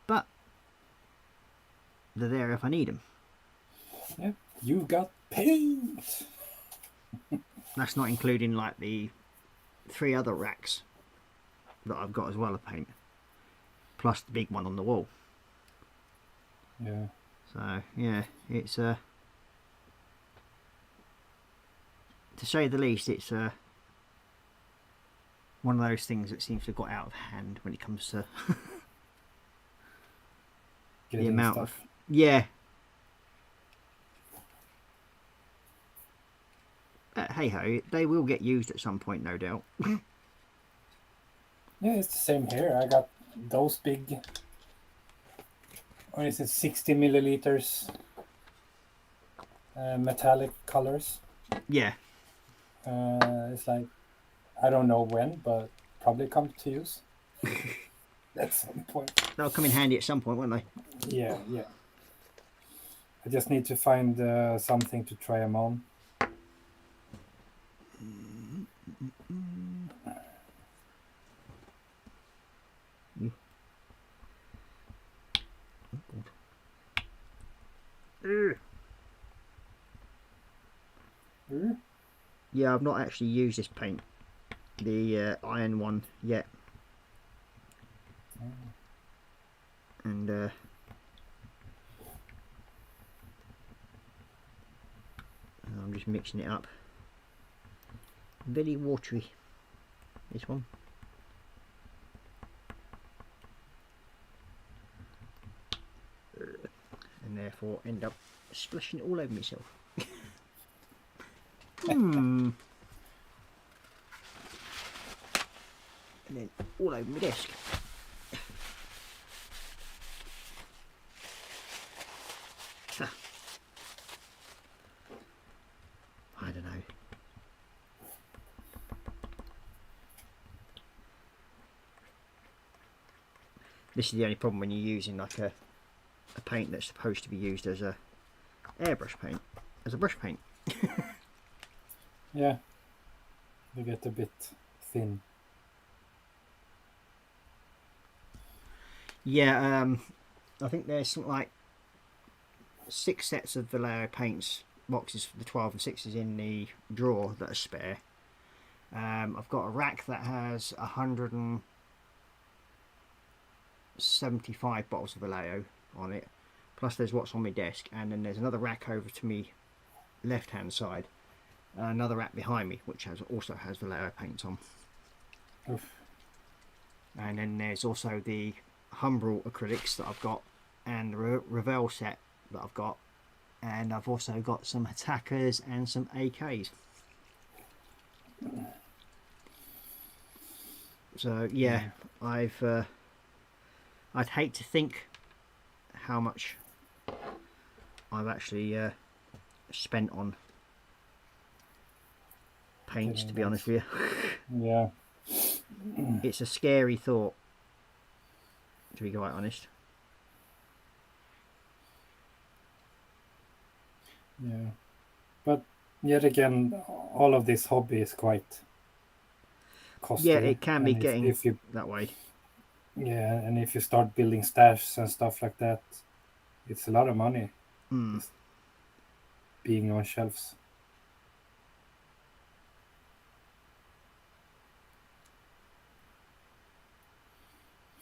But they're there if I need them. Yeah. You got paint. That's not including like the 3 other racks that I've got as well of paint. Plus the big one on the wall. Yeah. So yeah, it's to say the least, it's one of those things that seems to have got out of hand when it comes to the amount of hey ho, they will get used at some point, no doubt. Yeah, it's the same here. I got those big. Or is it 60 milliliters metallic colors? Yeah. It's like, I don't know when, but probably come to use at some point. They'll come in handy at some point, won't they? Yeah, yeah. I just need to find something to try them on. Yeah, I've not actually used this paint, the iron one, yet. And I'm just mixing it up. Very watery, this one. And therefore end up splashing it all over myself. And then all over my desk. I don't know. This is the only problem when you're using like a paint that's supposed to be used as a airbrush paint, as a brush paint. Yeah, they get a bit thin. Yeah, I think there's something like 6 sets of Vallejo paints boxes for the 12 and 6s in the drawer that are spare. I've got a rack that has 175 bottles of Vallejo on it, plus there's what's on my desk, and then there's another rack over to me left hand side, another rack behind me which also has Vallejo paints on. Oof. And then there's also the Humbrol acrylics that I've got, and the Revell set that I've got, and I've also got some attackers and some AKs. So yeah, I'd hate to think how much I've actually spent on paints, to be honest with you. Yeah. It's a scary thought, to be quite honest. Yeah, but yet again, all of this hobby is quite costly. Yeah, it can be and getting if you that way. yeah, and if you start building stashes and stuff like that, it's a lot of money just being on shelves.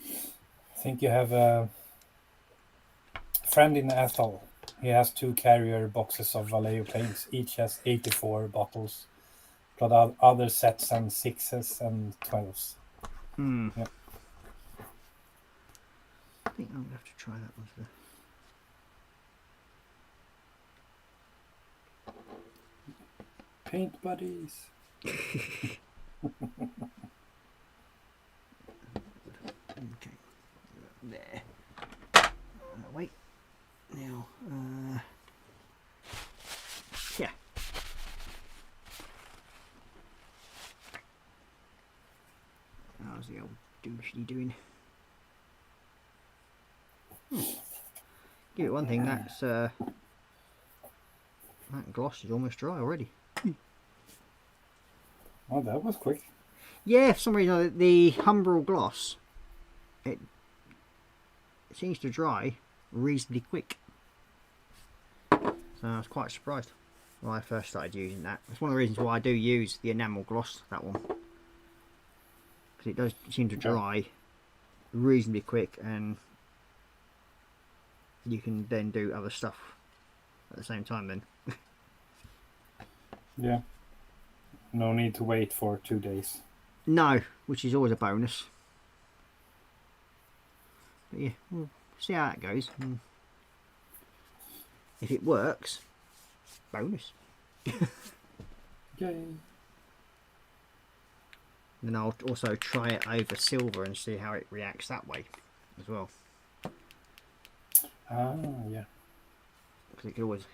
I think you have a friend in Athol. He has 2 carrier boxes of Vallejo paints. Each has 84 bottles. But other sets and 6s and 12s. Yeah. I think I'm going to have to try that one today. Paint buddies. Okay, there. Wait. Now, yeah. How's the old douchey doing? Give it one thing, that gloss is almost dry already. Oh, that was quick. Yeah, for some reason the Humbrol gloss, it seems to dry reasonably quick. So I was quite surprised when I first started using that. It's one of the reasons why I do use the enamel gloss, that one. Because it does seem to dry reasonably quick, and you can then do other stuff at the same time then. Yeah. No need to wait for 2 days. No, which is always a bonus. But yeah, we'll see how that goes. And if it works, bonus. Yay. Then I'll also try it over silver and see how it reacts that way as well. Ah, yeah. Because it could always,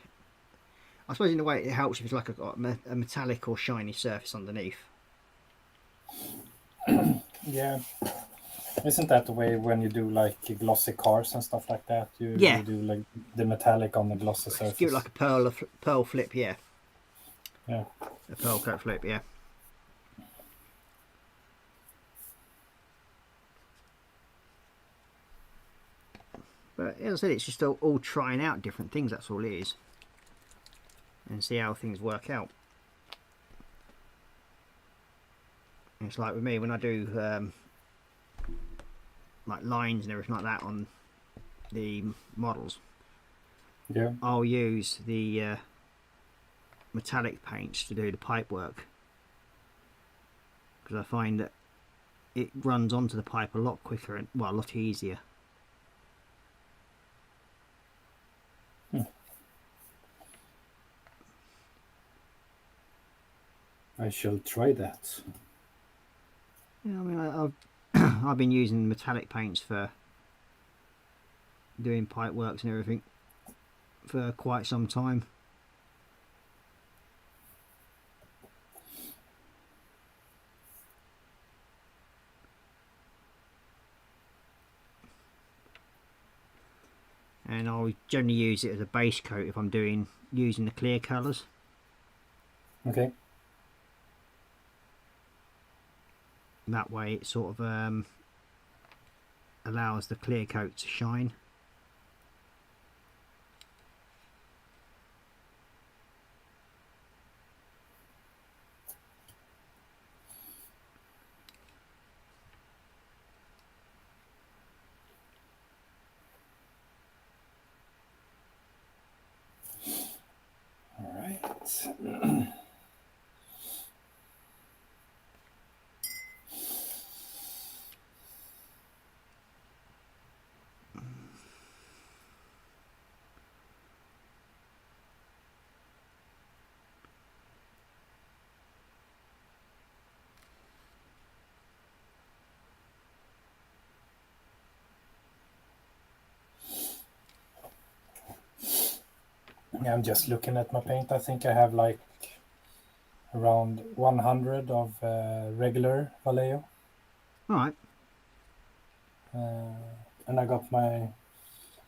I suppose in a way it helps if it's like a metallic or shiny surface underneath. Yeah. Isn't that the way when you do like glossy cars and stuff like that? You do like the metallic on the glossy surface. Give it like a pearl flip, yeah. Yeah. A pearl coat flip, yeah. But as I said, it's just all trying out different things, that's all it is. And see how things work out. And it's like with me, when I do like lines and everything like that on the models, Yeah. I'll use the metallic paints to do the pipe work. Because I find that it runs onto the pipe a lot quicker and, well, a lot easier. I shall try that. Yeah, I mean, I've I've been using metallic paints for doing pipe works and everything for quite some time. And I'll generally use it as a base coat if I'm using the clear colours. Okay. That way it sort of allows the clear coat to shine. All right. Yeah, I'm just looking at my paint. I think I have like around 100 of regular Vallejo. Alright. And I got my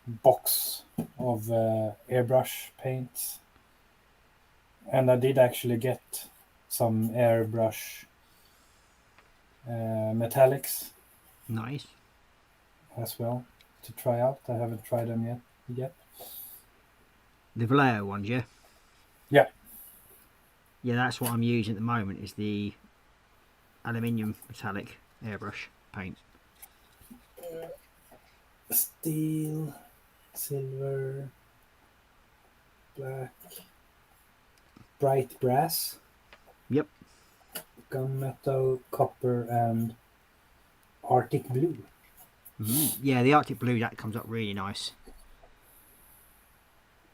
box of airbrush paints. And I did actually get some airbrush metallics Nice. as well to try out. I haven't tried them yet. The Vallejo ones, yeah? Yeah. Yeah, that's what I'm using at the moment, is the aluminium metallic airbrush paint. Steel, silver, black, bright brass, Yep. gunmetal, copper, and Arctic blue. Yeah, the Arctic blue, that comes up really nice.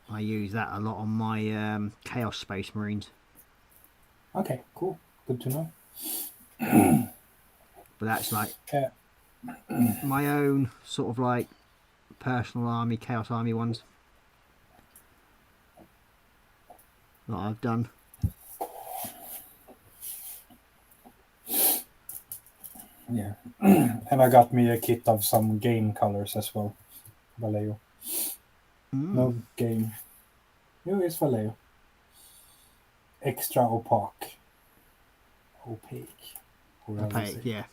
I use that a lot on my Chaos Space Marines. Okay, cool. Good to know. But that's like Yeah. my own sort of like personal army, Chaos Army ones that I've done. Yeah. And I got me a kit of some game colors as well. Vallejo. No game. No, it's Vallejo. Extra opaque. Opaque, yeah.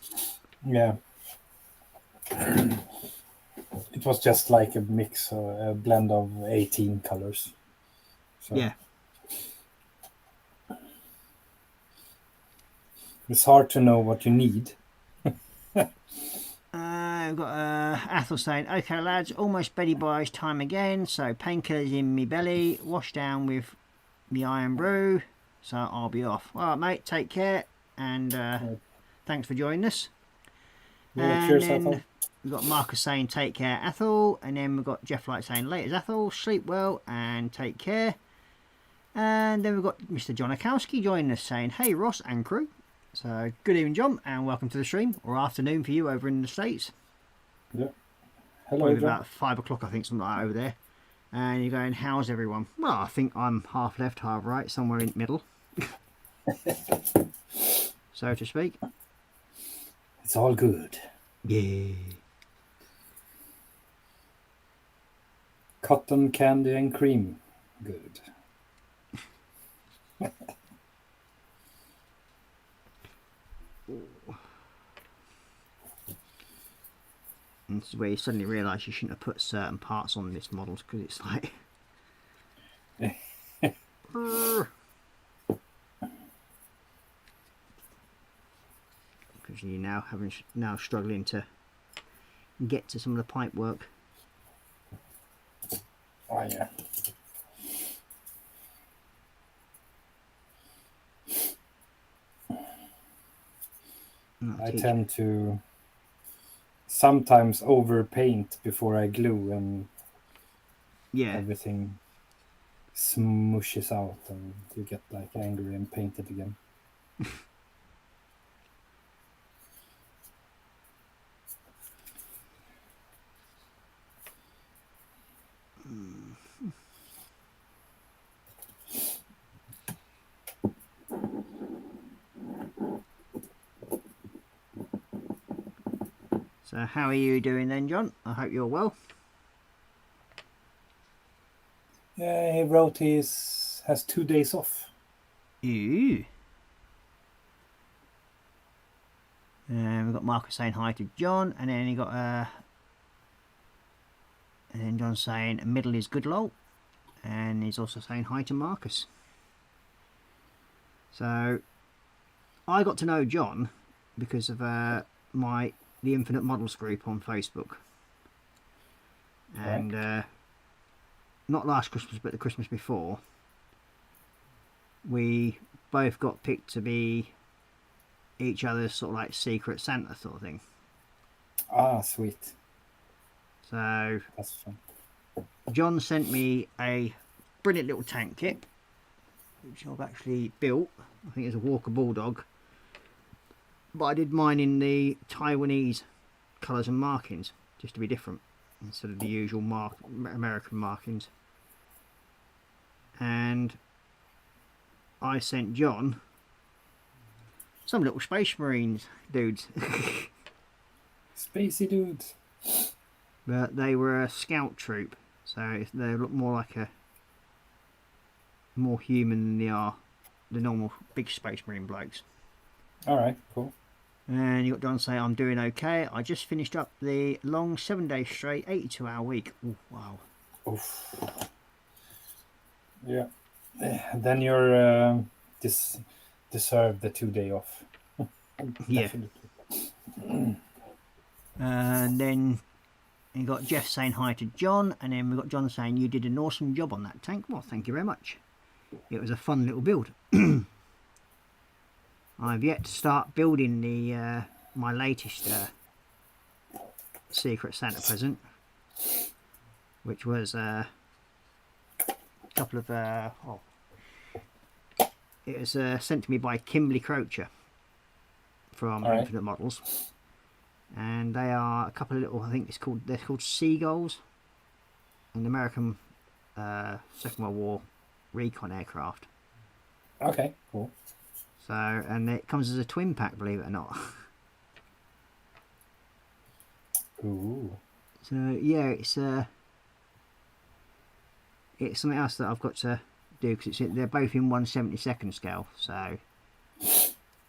Yeah. It was just like a mix, a blend of 18 colors. So Yeah. it's hard to know what you need. We've got Athel saying, okay lads, almost Betty Boys time again, so painkillers in me belly, wash down with me iron brew, so I'll be off. Alright mate, take care, and thanks for joining us. Yeah, And cheers, then Ethel. we've got Marcus saying, take care Athel, and then we've got Jeff Light saying, laters Athel, sleep well and take care. And then we've got Mr. John Akowski joining us saying, hey Ross and crew. So good evening John, and welcome to the stream, or afternoon for you over in the States. Yeah. Hello, Probably John. about 5 o'clock I think, something like that over there. And you're going, how's everyone? Well, I think I'm half left, half right, somewhere in the middle. So to speak. It's all good. Yeah. Cotton candy and cream. Good. And this is where you suddenly realise you shouldn't have put certain parts on this model, because it's like... Because you're now struggling to get to some of the pipe work. Oh, yeah. I tend to sometimes overpaint before I glue, and everything smooshes out and you get like angry and paint it again. So how are you doing then, John? I hope you're well. Yeah, he wrote he has 2 days off. Ooh. And we've got Marcus saying hi to John, and then you got and then John saying middle is good lol, and he's also saying hi to Marcus. So I got to know John because of the Infinite Models group on Facebook, and not last Christmas but the Christmas before, we both got picked to be each other's sort of like secret Santa sort of thing. Ah, sweet. So that's fun. John sent me a brilliant little tank kit, which I've actually built. I think it's a Walker Bulldog, but I did mine in the Taiwanese colours and markings, just to be different instead of the usual American markings. And I sent John some little Space Marines dudes. Spacey dudes. But they were a scout troop, so they look more like more human than they are the normal big Space Marine blokes. All right, cool. And you got John say, I'm doing okay. I just finished up the long 7 days straight, 82-hour week. Ooh, wow. Oof. Yeah. Then you're deserve the 2 day off. Yeah. Definitely. And then you got Jeff saying hi to John, and then we got John saying you did an awesome job on that tank. Well, thank you very much. It was a fun little build. I've yet to start building the my latest Secret Santa present, which was a couple of it was sent to me by Kimberly Crocher from Infinite Models, and they are a couple of little, I think they're called seagulls, an American Second World War recon aircraft. Okay, cool. So, and it comes as a twin pack, believe it or not. Ooh. So yeah, it's something else that I've got to do, because they're both in 1/72 scale, so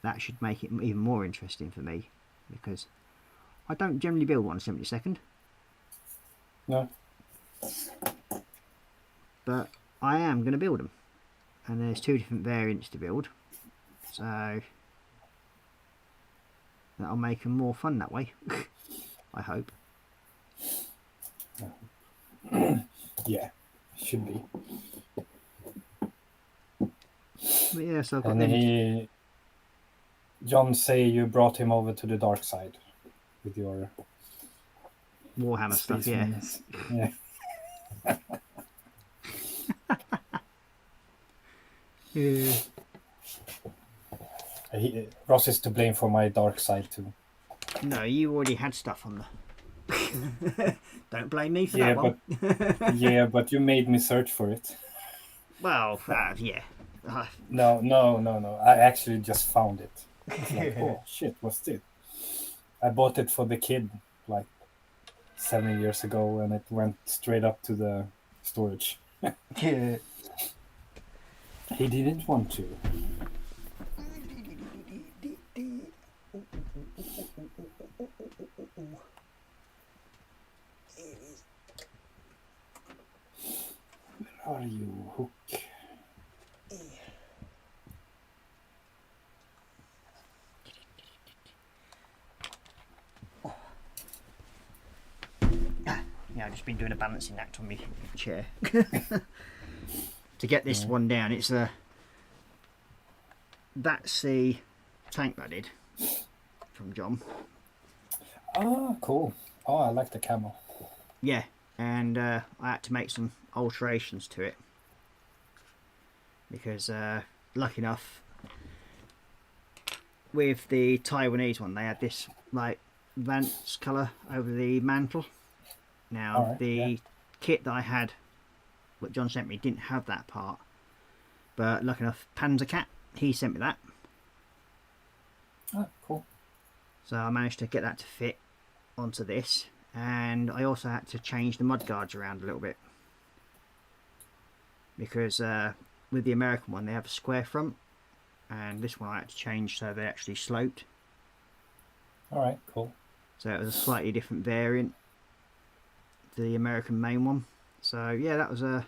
that should make it even more interesting for me, because I don't generally build 1/72. No. But I am going to build them, and there's 2 different variants to build, so that'll make them more fun that way. I hope. Yeah, should be. But yeah, so I've got And them. John say you brought him over to the dark side with your Warhammer stuff, yeah. Marines. Yeah. Yeah. Ross is to blame for my dark side too. No, you already had stuff on the. Don't blame me for Yeah, that one. but yeah, but you made me search for it. Well, yeah. No. I actually just found it. It's like, oh shit, what's this? I bought it for the kid like 7 years ago, and it went straight up to the storage. Yeah. He didn't want to. Where are you, Hook? Yeah, I've just been doing a balancing act on my chair to get this one down. It's that's the tank that I did from John. Oh, cool. Oh, I like the camo. Yeah, and I had to make some alterations to it because, lucky enough, with the Taiwanese one, they had this like Vance colour over the mantle. Now the kit that I had, what John sent me, didn't have that part, but lucky enough, Panzercat, he sent me that. Oh, cool. So I managed to get that to fit onto this, and I also had to change the mudguards around a little bit because with the American one they have a square front, and this one I had to change so they actually sloped. Alright, cool. So it was a slightly different variant to the American main one. So yeah, that was a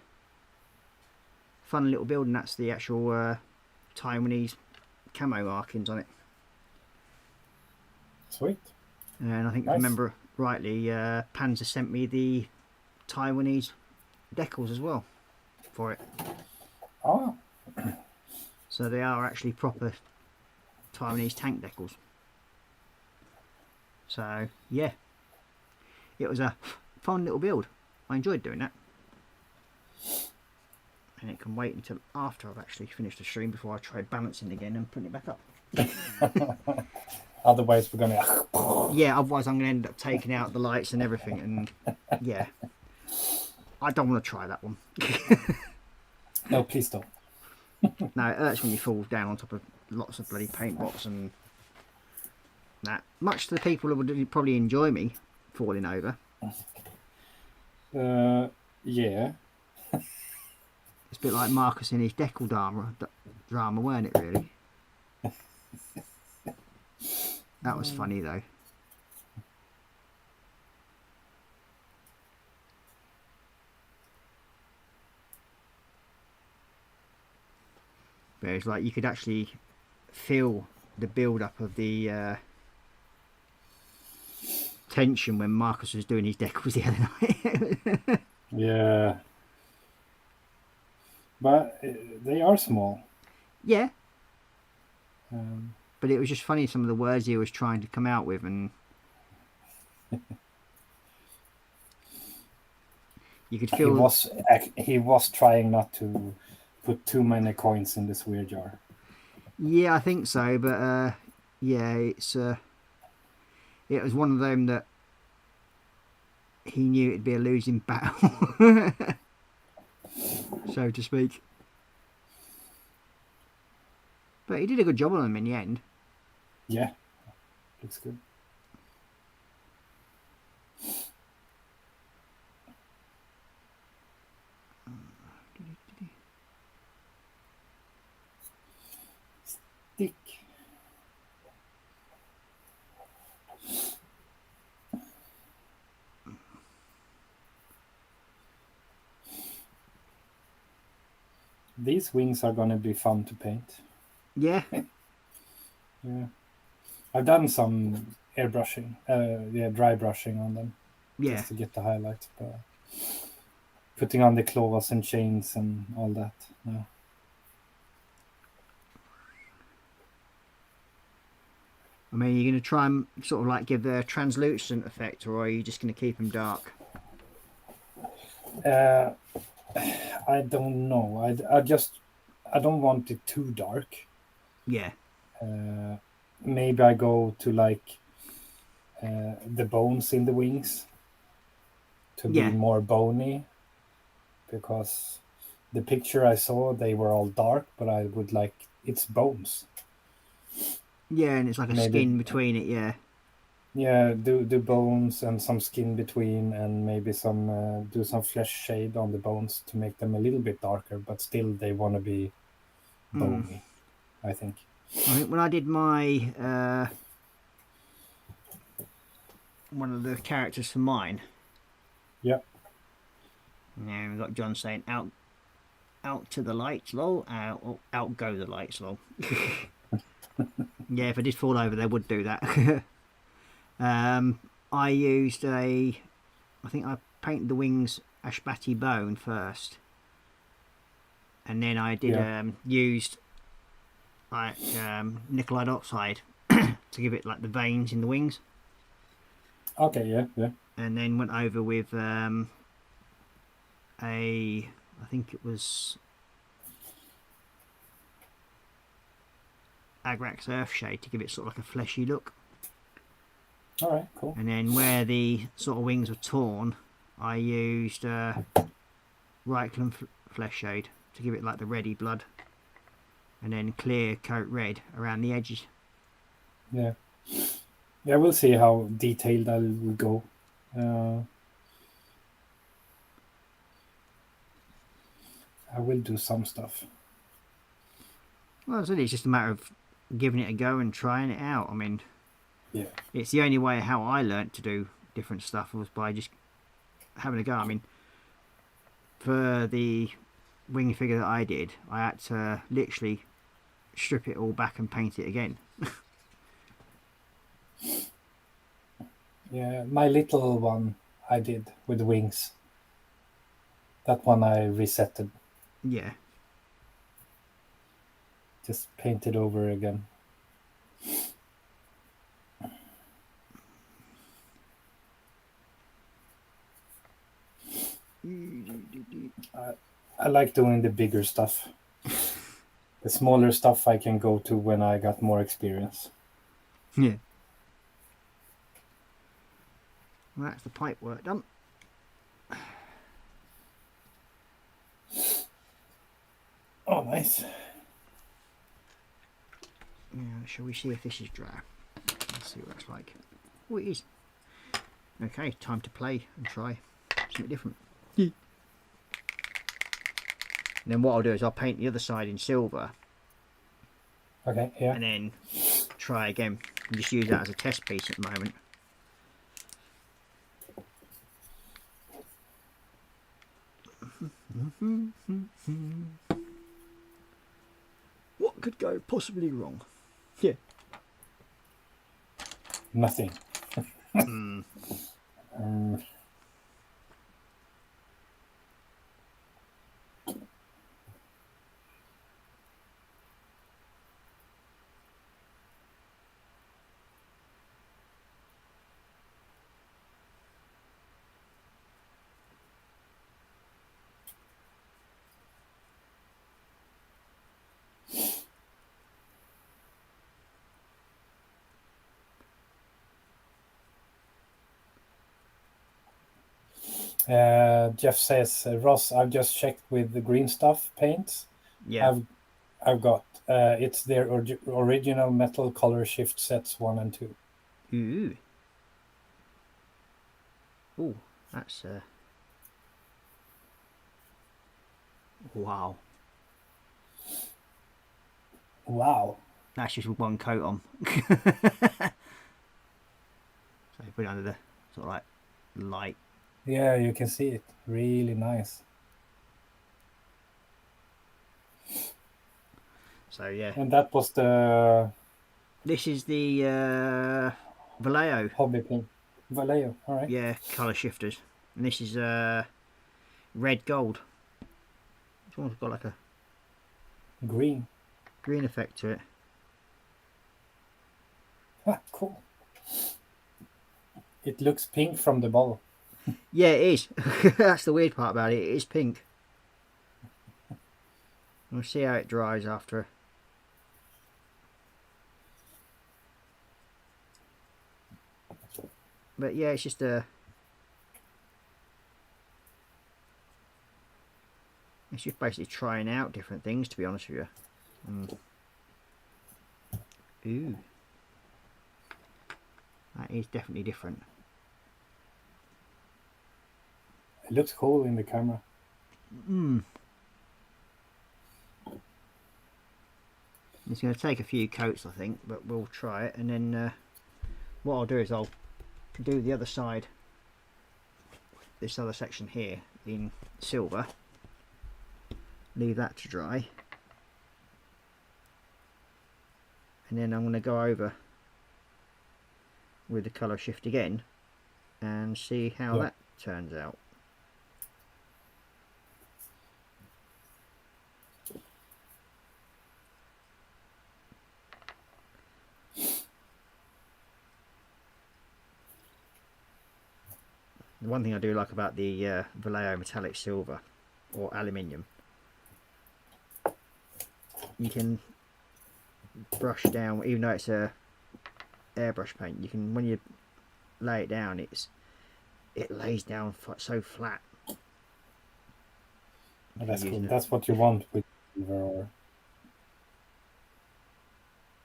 fun little build, and that's the actual Taiwanese camo markings on it. Sweet. And I think if I remember rightly, Panzer sent me the Taiwanese decals as well for it. Oh. So they are actually proper Taiwanese tank decals. So yeah, it was a fun little build. I enjoyed doing that. And it can wait until after I've actually finished the stream before I try balancing again and putting it back up. Otherwise we're gonna Yeah, otherwise I'm going to end up taking out the lights and everything, and yeah, I don't want to try that one. No, please don't. No, it hurts when you fall down on top of lots of bloody paint pots and that. Much to the people who would probably enjoy me falling over. Yeah. It's a bit like Marcus in his Deckle drama, weren't it, really? That was funny, though. But it's like you could actually feel the build-up of the tension when Marcus was doing his Deckles the other night. Yeah. But they are small. Yeah. Um, But it was just funny, some of the words he was trying to come out with, and you could feel he was trying not to put too many coins in this weird jar. Yeah, I think so, but yeah, it was one of them that he knew it'd be a losing battle, so to speak. But he did a good job on them in the end. Yeah, looks good. Stick. These wings are going to be fun to paint. Yeah. Yeah. I've done some airbrushing, dry brushing on them. Yeah. Just to get the highlights, but putting on the claws and chains and all that. Yeah. I mean, you're going to try and sort of like give the translucent effect, or are you just going to keep them dark? I don't know. I don't want it too dark. Yeah. Maybe I go to like the bones in the wings to be more bony, because the picture I saw, they were all dark, but I would like it's bones. Yeah, and it's like a skin between it. Yeah. Yeah, do bones and some skin between, and maybe some do some flesh shade on the bones to make them a little bit darker, but still they want to be bony. I think. I think when I did my one of the characters for mine. Yep. Now we've got John saying out to the lights, lol. Out go the lights, lol. Yeah, if I did fall over, they would do that. I used I think I painted the wings Ashbati bone first, and then I did used like nickel oxide to give it like the veins in the wings. Okay, yeah. And then went over with I think it was Agrax Earthshade to give it sort of like a fleshy look. All right, cool. And then where the sort of wings were torn, I used Reichland Flesh Shade to give it like the reddy blood, and then clear coat red around the edges. Yeah, we'll see how detailed I will go. I will do some stuff. Well, it's just a matter of giving it a go and trying it out. I mean, it's the only way how I learnt to do different stuff was by just having a go. I mean, for the wing figure that I did, I had to literally strip it all back and paint it again. Yeah, my little one I did with wings. That one I resetted. Yeah. Just painted over again. I like doing the bigger stuff. The smaller stuff I can go to when I got more experience. Yeah. Well, that's the pipe work done. Oh, nice. Yeah, shall we see if this is dry? Let's see what it's like. Oh, it is. Okay, time to play and try something different. And then what I'll do is I'll paint the other side in silver, Okay, yeah. and then try again. And just use that as a test piece at the moment. What could go possibly wrong? Yeah. Nothing. Jeff says, Ross, I've just checked with the green stuff paints. Yeah. I've got it's their original metal color shift sets 1 and 2. Ooh. Ooh, that's wow. Wow. That's just with one coat on. So put it under the sort of like light. Yeah, you can see it. Really nice. So yeah. And that was the This is the Vallejo. hobby paint. Vallejo, all right. Yeah, colour shifters. And this is red gold. This one's got like a Green. green effect to it. Ah, cool. It looks pink from the bottle. Yeah, it is. That's the weird part about it. It is pink. We'll see how it dries after. But yeah, it's just a. It's just basically trying out different things, to be honest with you. Ooh. That is definitely different. It looks cool in the camera. It's going to take a few coats, I think, but we'll try it. And then what I'll do is I'll do the other side, this other section here, in silver. Leave that to dry. And then I'm going to go over with the colour shift again and see how that turns out. The one thing I do like about the Vallejo metallic silver or aluminium, you can brush down, even though it's a airbrush paint, you can, when you lay it down, it lays down so flat. Oh, that's cool. That's what you want with silver or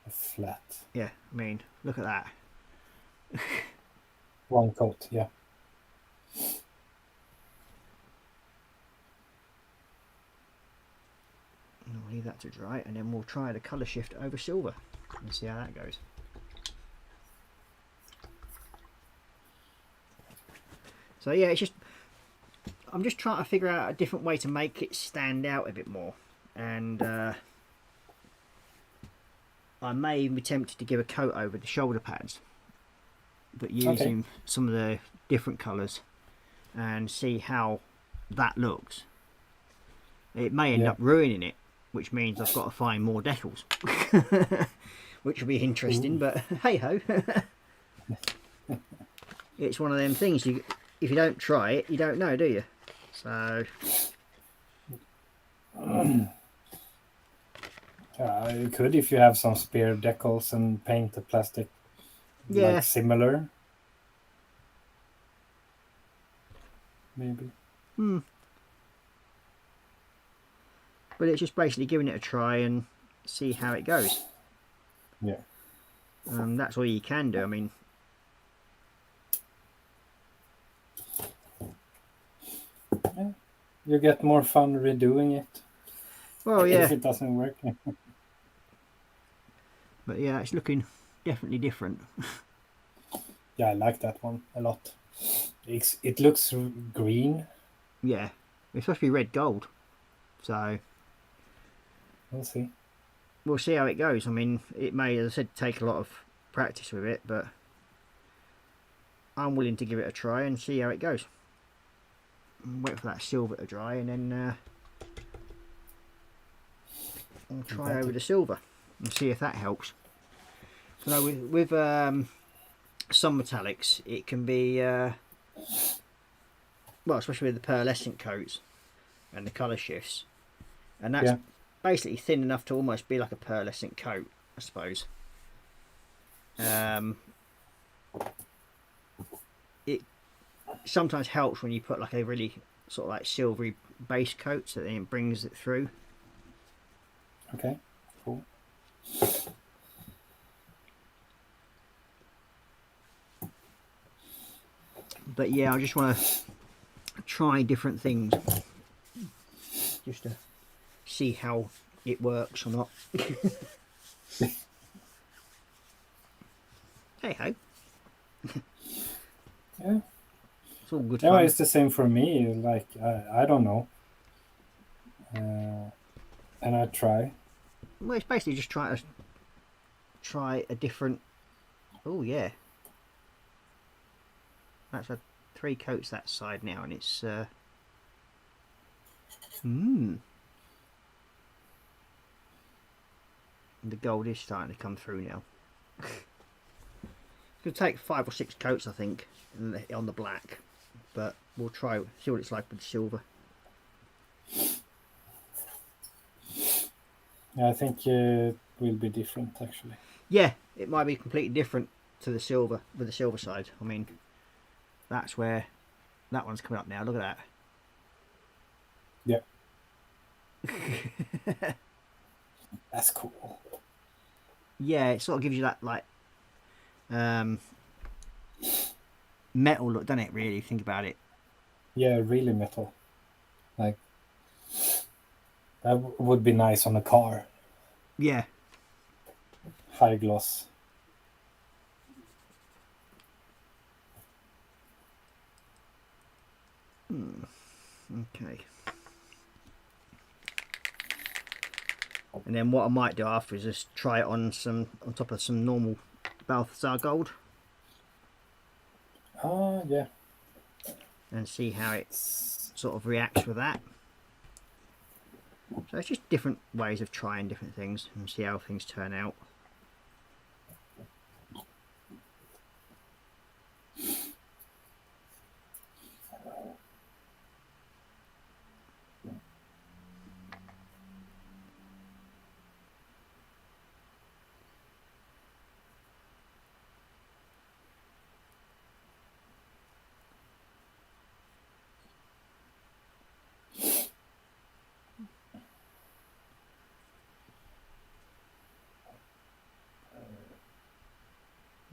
a flat. Yeah, I mean, look at that. One coat, yeah. I'll leave that to dry, and then we'll try the colour shift over silver and see how that goes. So yeah, it's just, I'm just trying to figure out a different way to make it stand out a bit more, and I may even be tempted to give a coat over the shoulder pads, but using some of the different colours and see how that looks. It may end up ruining it, which means I've got to find more decals, which will be interesting. But hey ho, it's one of them things. If you don't try it, you don't know, do you? So you could, if you have some spare decals, and paint the plastic like similar. Maybe. But it's just basically giving it a try and see how it goes. Yeah. That's all you can do. I mean, you get more fun redoing it. Well, if yeah, it doesn't work. but yeah, it's looking definitely different. Yeah, I like that one a lot. It looks green. Yeah, it's supposed to be red gold, so We'll see. we'll see how it goes. I mean, it may, as I said, take a lot of practice with it, but I'm willing to give it a try and see how it goes. Wait for that silver to dry, and then I'll try over the silver and see if that helps. So with some metallics, it can be well, especially with the pearlescent coats and the colour shifts, and that's basically thin enough to almost be like a pearlescent coat, I suppose. It sometimes helps when you put like a really sort of like silvery base coat, so then it brings it through. Okay, cool. But yeah, I just want to try different things just to see how it works or not. Hey ho. Yeah. It's all good No, fun. it's the same for me. Like I don't know, and I try. Well, it's basically just try a different. Oh yeah, that's a 3 coats that side now, and it's the gold is starting to come through now. It's going to take 5 or 6 coats, I think, on the black, but we'll try, see what it's like with the silver. Yeah, I think it will be different actually. Yeah, it might be completely different to the silver, with the silver side. I mean, that's where that one's coming up now. Look at Yeah, that. that's cool. Yeah, it sort of gives you that like metal look, doesn't it? Really, think about it. Yeah, really metal. Like that would be nice on a car. Yeah. High gloss. Okay. And then what I might do after is just try it on top of some normal Balthazar gold Oh yeah. and see how it sort of reacts with that. So it's just different ways of trying different things and see how things turn out.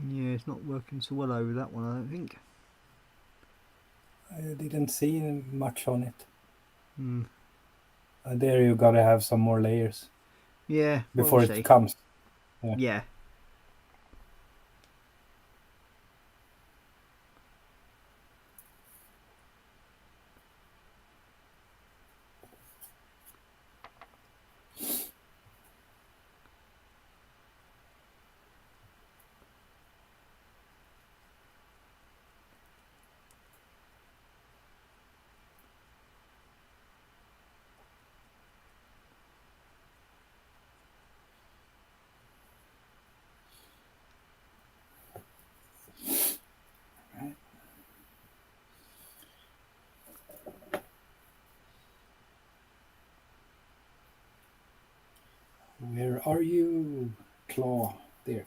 Yeah, it's not working so well over that one, I don't think. I didn't see much on it. There you gotta have some more layers. Yeah, before we'll it see. comes. Yeah. Where are you, Claw? There.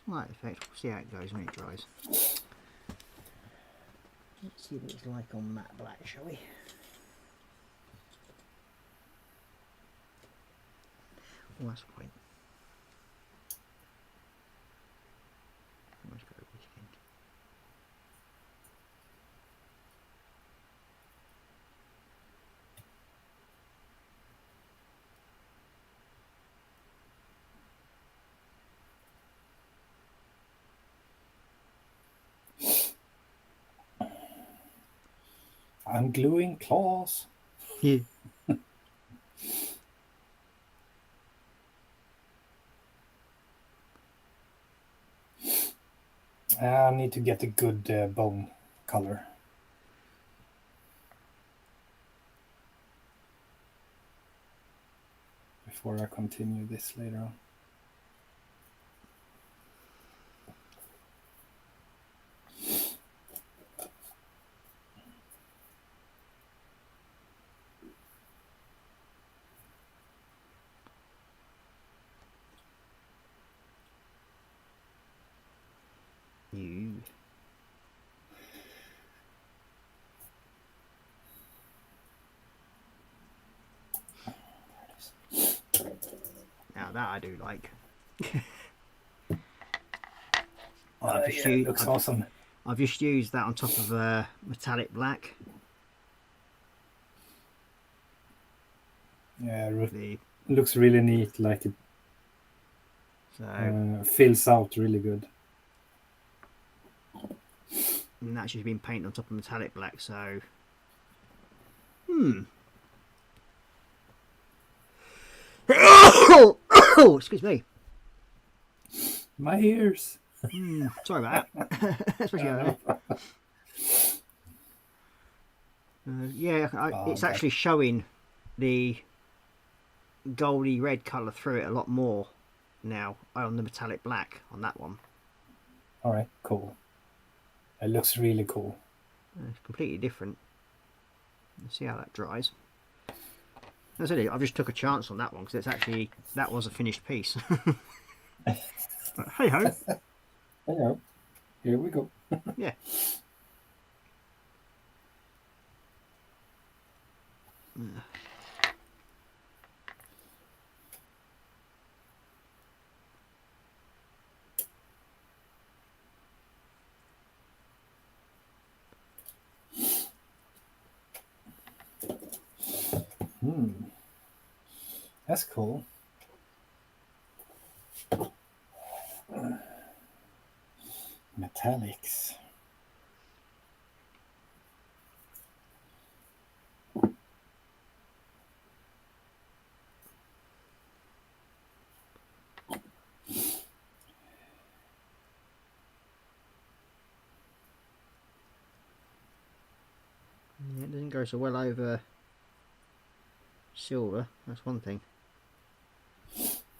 Slight effect. We'll see how it goes when it dries. Let's see what it's like on matte black, shall we? Oh, that's the point. Let's go weekend. I'm gluing claws. Yeah. I need to get a good bone color. Before I continue this later on. You. Now that I do like. It looks awesome. I've just used that on top of a metallic black. Yeah, The looks really neat. Like it so fills out really good. and that's just been painted on top of metallic black. So oh, excuse me. My ears. Sorry about that. Especially yeah, it's actually showing the goldy red colour through it a lot more now on the metallic black on that one. All right, cool. It looks really cool. It's completely different. Let's see how that dries. That's it. I've just took a chance on that one because it's actually that was a finished piece. But hey ho. Hello. Here we go. Yeah. That's cool. Metallics. Yeah, it doesn't go so well over silver. That's one thing.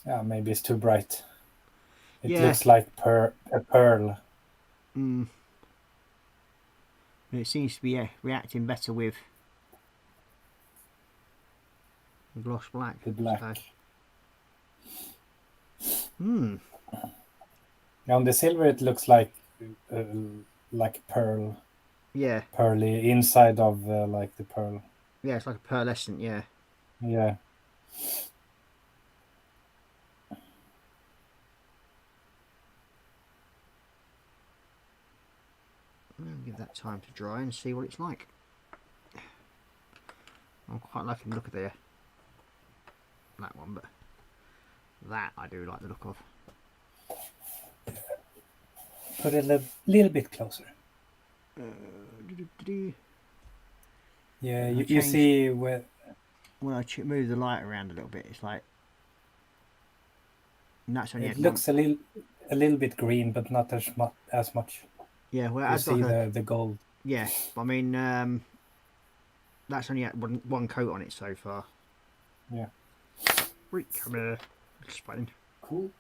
Yeah, maybe it's too bright. It Yeah. looks like a pearl. It seems to be reacting better with the gloss black. The black. So. On the silver, it looks like pearl. Yeah. Pearly inside of like the pearl. Yeah, it's like a pearlescent. Yeah. Yeah. I'll give that time to dry and see what it's like. I'm quite liking the look of that one, but that I do like the look of. Put it a little bit closer. Yeah, you see where when I move the light around a little bit, it's like naturally it looks a little bit green, but not as much. Yeah, well, you see the gold. Yeah, I mean that's only had one coat on it so far. Yeah. Wait, come here. Explain. Cool.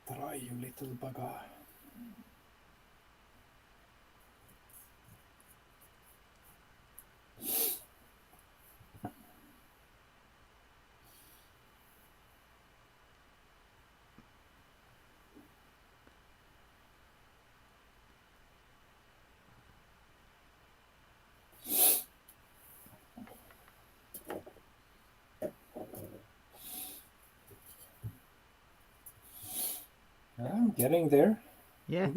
Dra little bugger. I'm getting there. Yeah.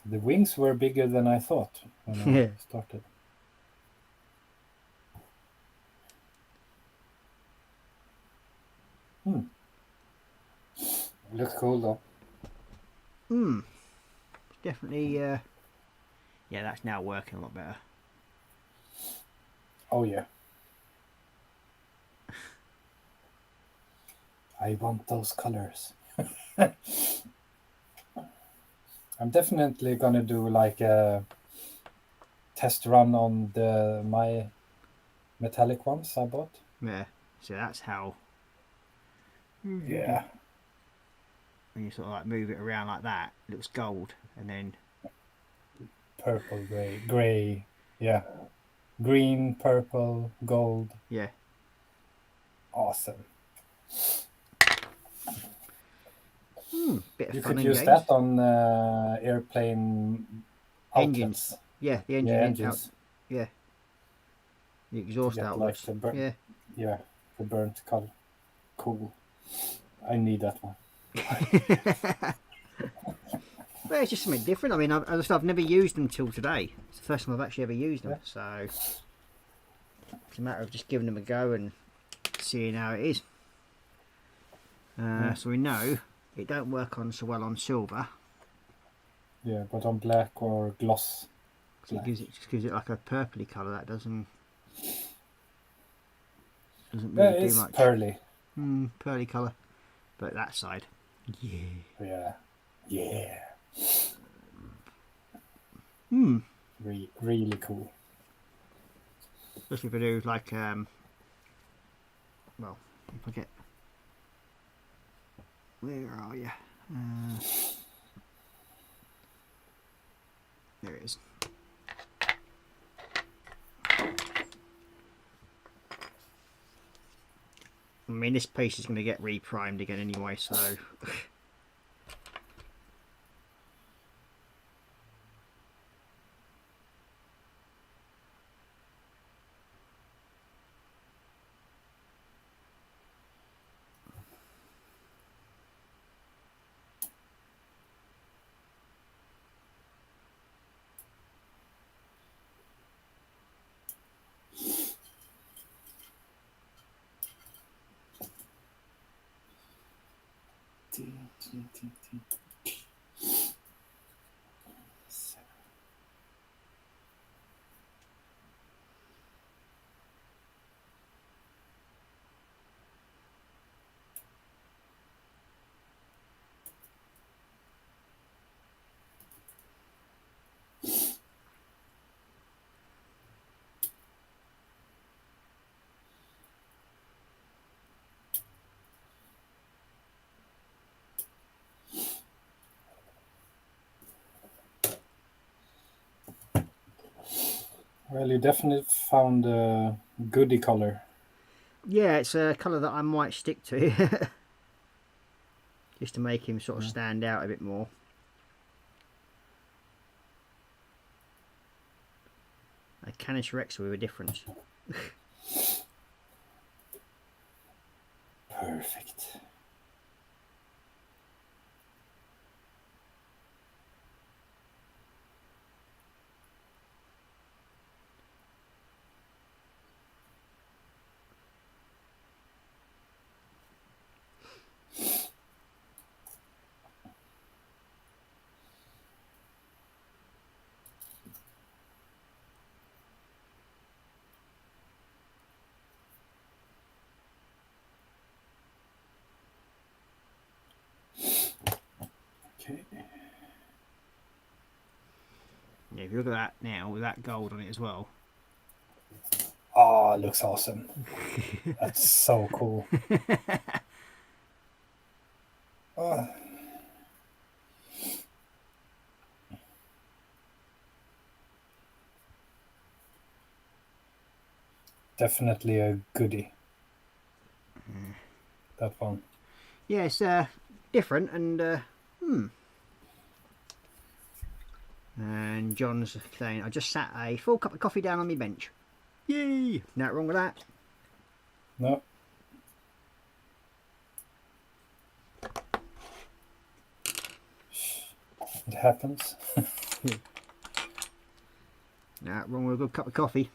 The wings were bigger than I thought when I started. Looks cool though. Definitely. Yeah, that's now working a lot better. Oh yeah. I want those colors. I'm definitely gonna do like a test run on my metallic ones I bought. Yeah. So that's how. Yeah. When you sort of like move it around like that, it looks gold, and then Purple, gray. Yeah. Green, purple, gold. yeah, Awesome. bit of You fun could and use games. that on airplane Engines. outlets. Yeah, the engine. Yeah, engines. Yeah. The exhaust Get outwards. like the Yeah. Yeah, the burnt color. Cool. I need that one. Well, it's just something different. I mean, I've never used them till today. It's the first time I've actually ever used them. Yeah. So it's a matter of just giving them a go and seeing how it is. So we know it don't work on so well on silver. Yeah, but on black or gloss. So it just gives it like a purpley colour. That doesn't really do much. Pearly. Pearly colour. But that side, yeah. Really cool. Especially if I do like well, if I get, where are you? There it is. I mean, this piece is going to get reprimed again anyway, so Well, you definitely found a goodie color. yeah, it's a colour that I might stick to just to make him sort of stand out a bit more. A Canis Rex with a difference. Perfect. Yeah, if you look at that now with that gold on it as well. Oh, it looks awesome. That's so cool. Oh. Definitely a goodie. That one. Yeah, it's different and And John's saying, I just sat a full cup of coffee down on my bench. Yay! Nothing wrong with that. No. It happens. Nothing wrong with a good cup of coffee.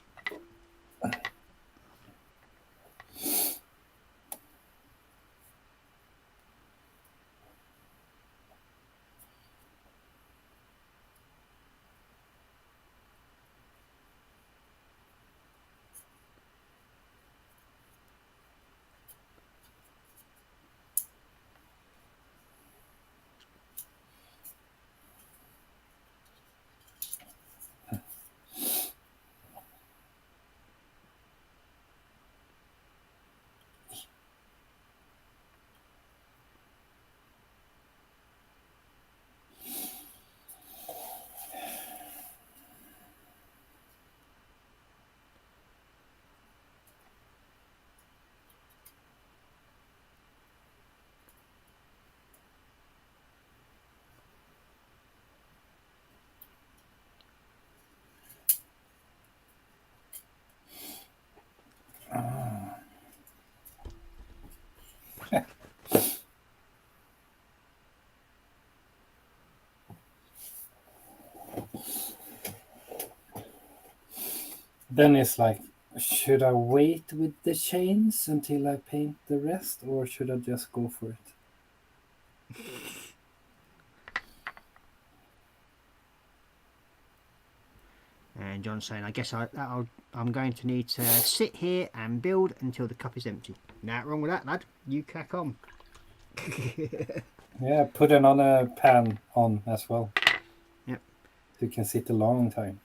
Then it's like, should I wait with the chains until I paint the rest, or should I just go for it? And John's saying, I guess I'm going to need to sit here and build until the cup is empty. Nothing wrong with that, lad. You crack on. Yeah, put it on a pan on as well. Yep. You can sit a long time.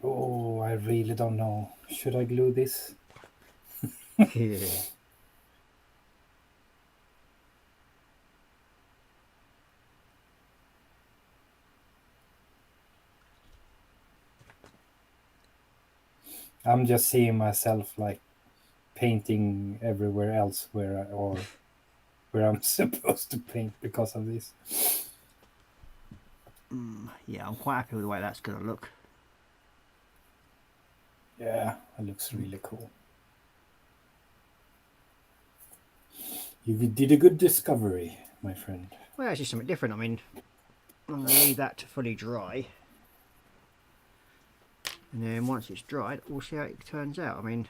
Oh, I really don't know. Should I glue this? I'm just seeing myself like painting everywhere else where I'm supposed to paint because of this. Yeah, I'm quite happy with the way that's going to look. Yeah, it looks really cool. You did a good discovery, my friend. Well, it's just something different. I mean, I'm going to leave that to fully dry. And then once it's dried, we'll see how it turns out. I mean,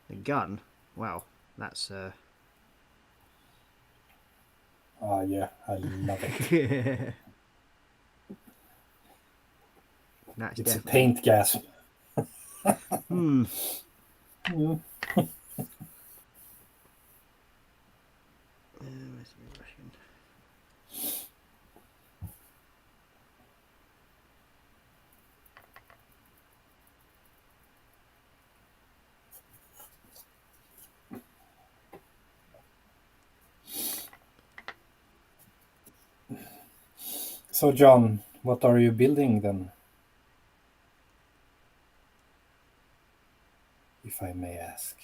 the gun, wow, that's... Oh, yeah, I love it. That's It's definitely... a paint gas. So, John, what are you building then? If I may ask.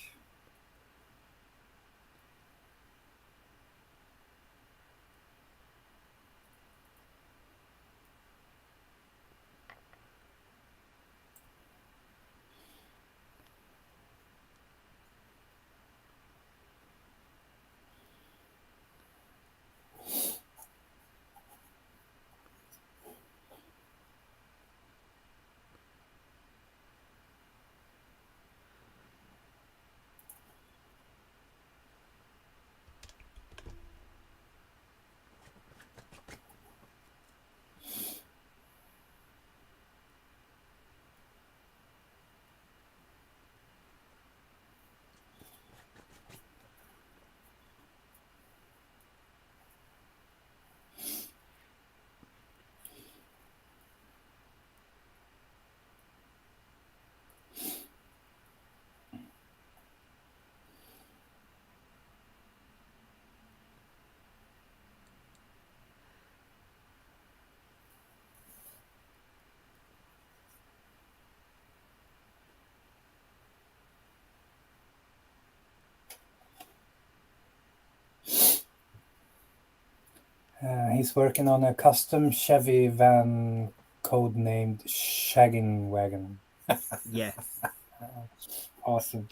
He's working on a custom Chevy van codenamed Shagging Wagon. Yeah. Awesome.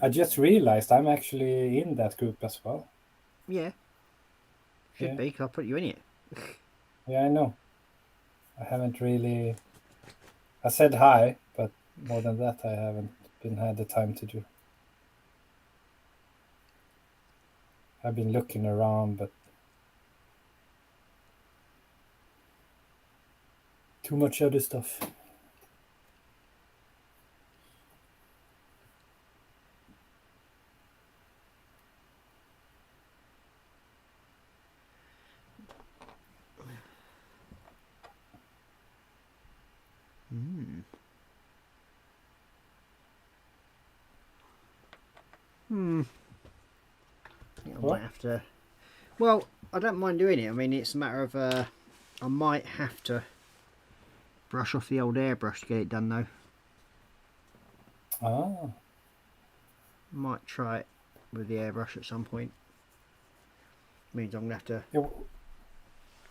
I just realized I'm actually in that group as well. Yeah. Should Yeah. be, 'cause I'll put you in it. Yeah, I know. I haven't really. I said hi, but more than that, I haven't had the time to do. I've been looking around, but too much other stuff. I What? might have to. Well, I don't mind doing it. I mean, it's a matter of I might have to brush off the old airbrush to get it done, though. Ah, Might try it with the airbrush at some point. Means I'm gonna have to yeah,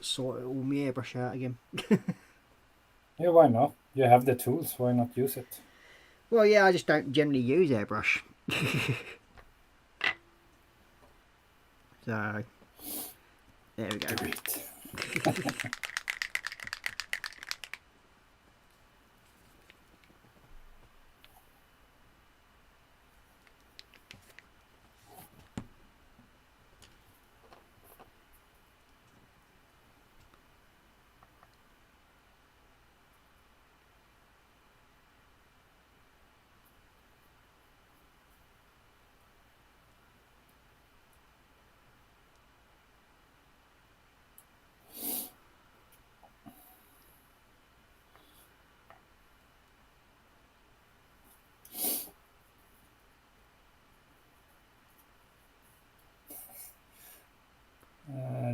sort all my airbrush out again. yeah, why not? You have the tools, why not use it? Well, yeah, I just don't generally use airbrush. So there we go. Great.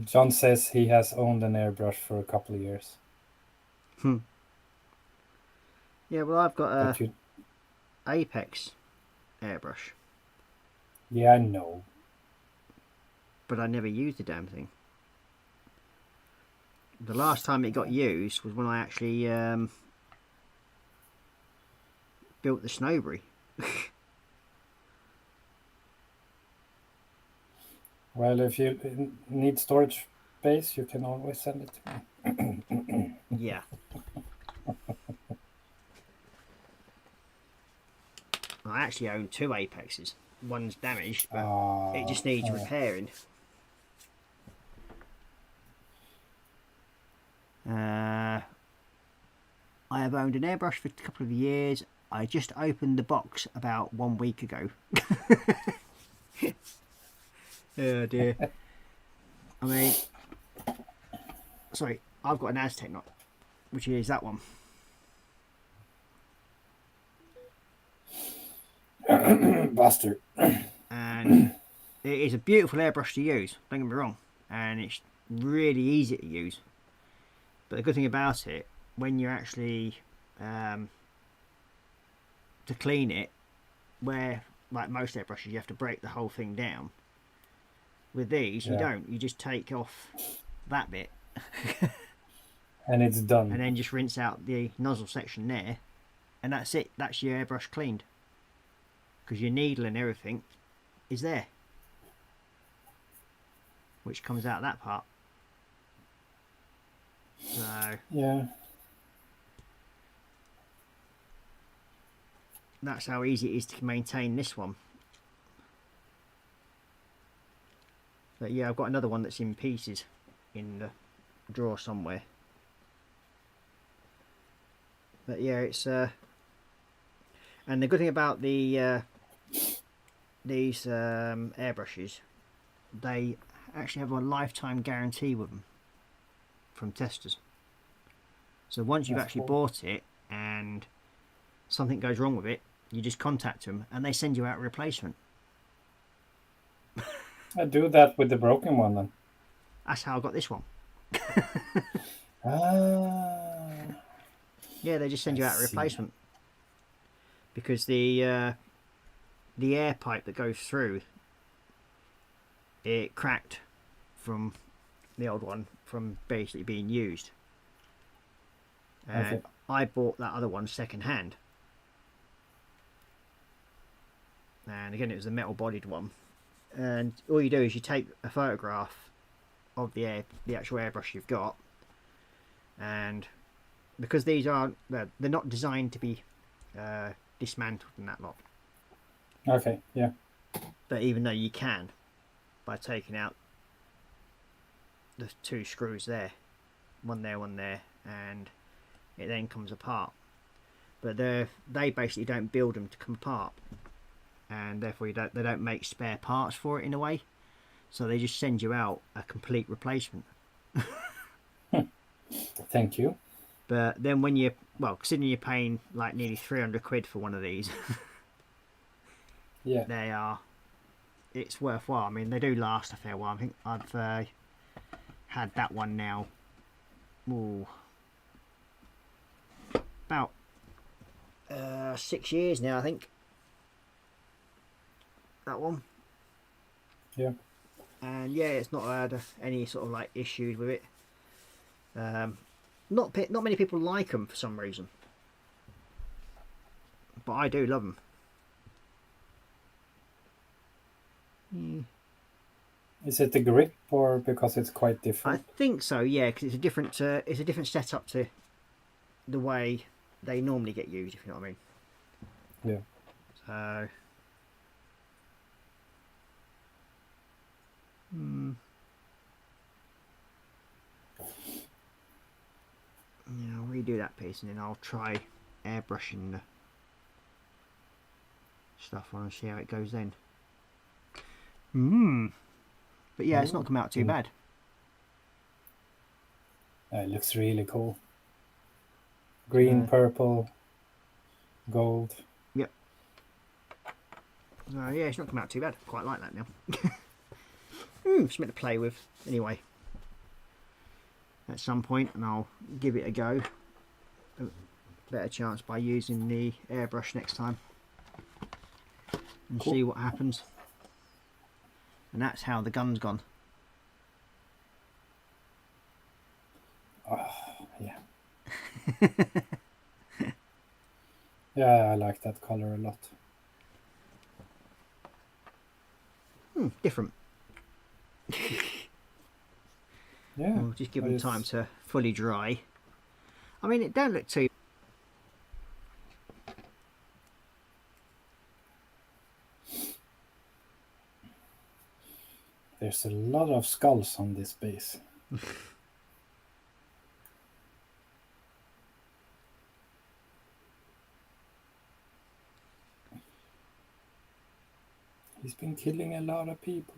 John says he has owned an airbrush for a couple of years. Yeah, well, I've got a But you, Apex airbrush, yeah, I know. but I never used the damn thing. The last time it got used was when I actually built the Snowberry. Well, if you need storage space, you can always send it to me. Yeah. I actually own 2 Apexes. One's damaged, but it just needs repairing. I have owned an airbrush for a couple of years. I just opened the box about 1 week ago. Oh dear. I mean, sorry, I've got an Aztec knot, which is that one. Buster. And it is a beautiful airbrush to use, don't get me wrong, and it's really easy to use. But the good thing about it, when you're actually to clean it, where like most airbrushes you have to break the whole thing down, with these you don't, you just take off that bit and it's done. and then just rinse out the nozzle section there, and that's it, that's your airbrush cleaned, because your needle and everything is there, which comes out that part. So Yeah. that's how easy it is to maintain this one. But yeah, I've got another one that's in pieces in the drawer somewhere. But yeah, it's and the good thing about the these airbrushes, they actually have a lifetime guarantee with them from testers. So once you've actually bought it and something goes wrong with it, you just contact them and they send you out a replacement. I do that with the broken one then. That's how I got this one. Ah. Yeah, they just send you out a replacement, because the air pipe that goes through it cracked from the old one from basically being used. And Okay. I bought that other one second hand. And again, it was a metal bodied one. And all you do is you take a photograph of the actual airbrush you've got, and because these aren't, they're not designed to be dismantled and that lot. Okay. Yeah. But even though you can, by taking out the 2 screws there, one there, and it then comes apart. But they basically don't build them to come apart, and therefore they don't make spare parts for it in a way. So they just send you out a complete replacement. Thank you. But then considering you're paying like nearly 300 quid for one of these, Yeah. it's worthwhile. I mean, they do last a fair while. I think I've had that one now, about 6 years now, I think. That one. Yeah. And yeah, it's not had any sort of like issues with it. Not many people like them for some reason, but I do love them. Is it the grip or because it's quite I different? think so, yeah, because it's a different setup to the way they normally get used, if you know what I mean. Yeah. So, yeah, I'll redo that piece and then I'll try airbrushing the stuff on and see how it goes then. But yeah, it's not come out too bad. It looks really cool. Green, purple, gold. Yep. Yeah, it's not come out too bad. Quite like that now. Something to play with anyway. At some point, and I'll give it a go. A better chance by using the airbrush next time. And see what happens. And that's how the gun's gone. Yeah. Yeah, I like that color a lot. Different. Yeah. We'll just give them time to fully dry. I mean, it don't look too... There's a lot of skulls on this base. He's been killing a lot of people.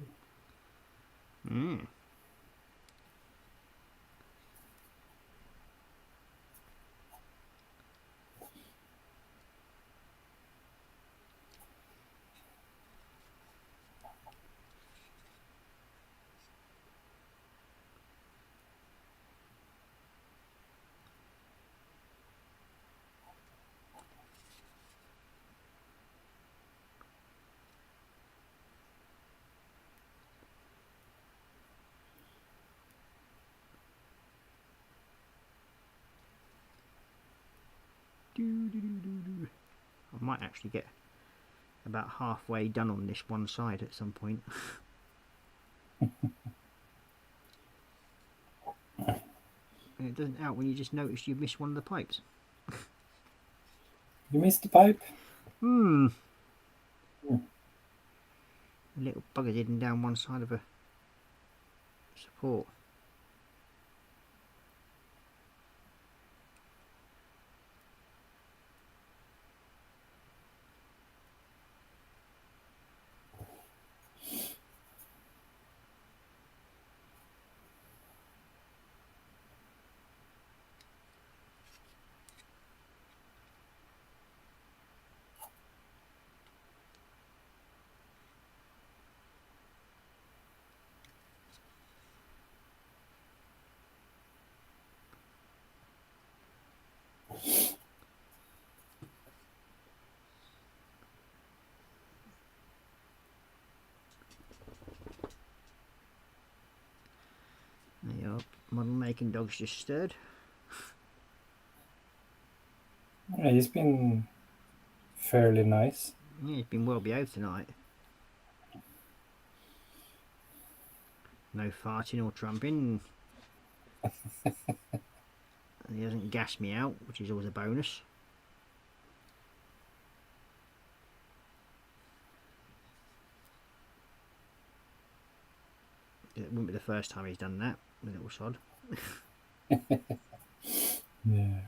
I might actually get about halfway done on this one side at some point. And it doesn't help when you just notice you've missed one of the pipes. You missed the pipe? The little bugger's hidden down one side of a support. Model making dog's just stirred. Yeah, he's been fairly nice. Yeah, he's been well behaved tonight. No farting or trumping. He hasn't gassed me out, which is always a bonus. It wouldn't be the first time he's done that, the little sod. Yeah.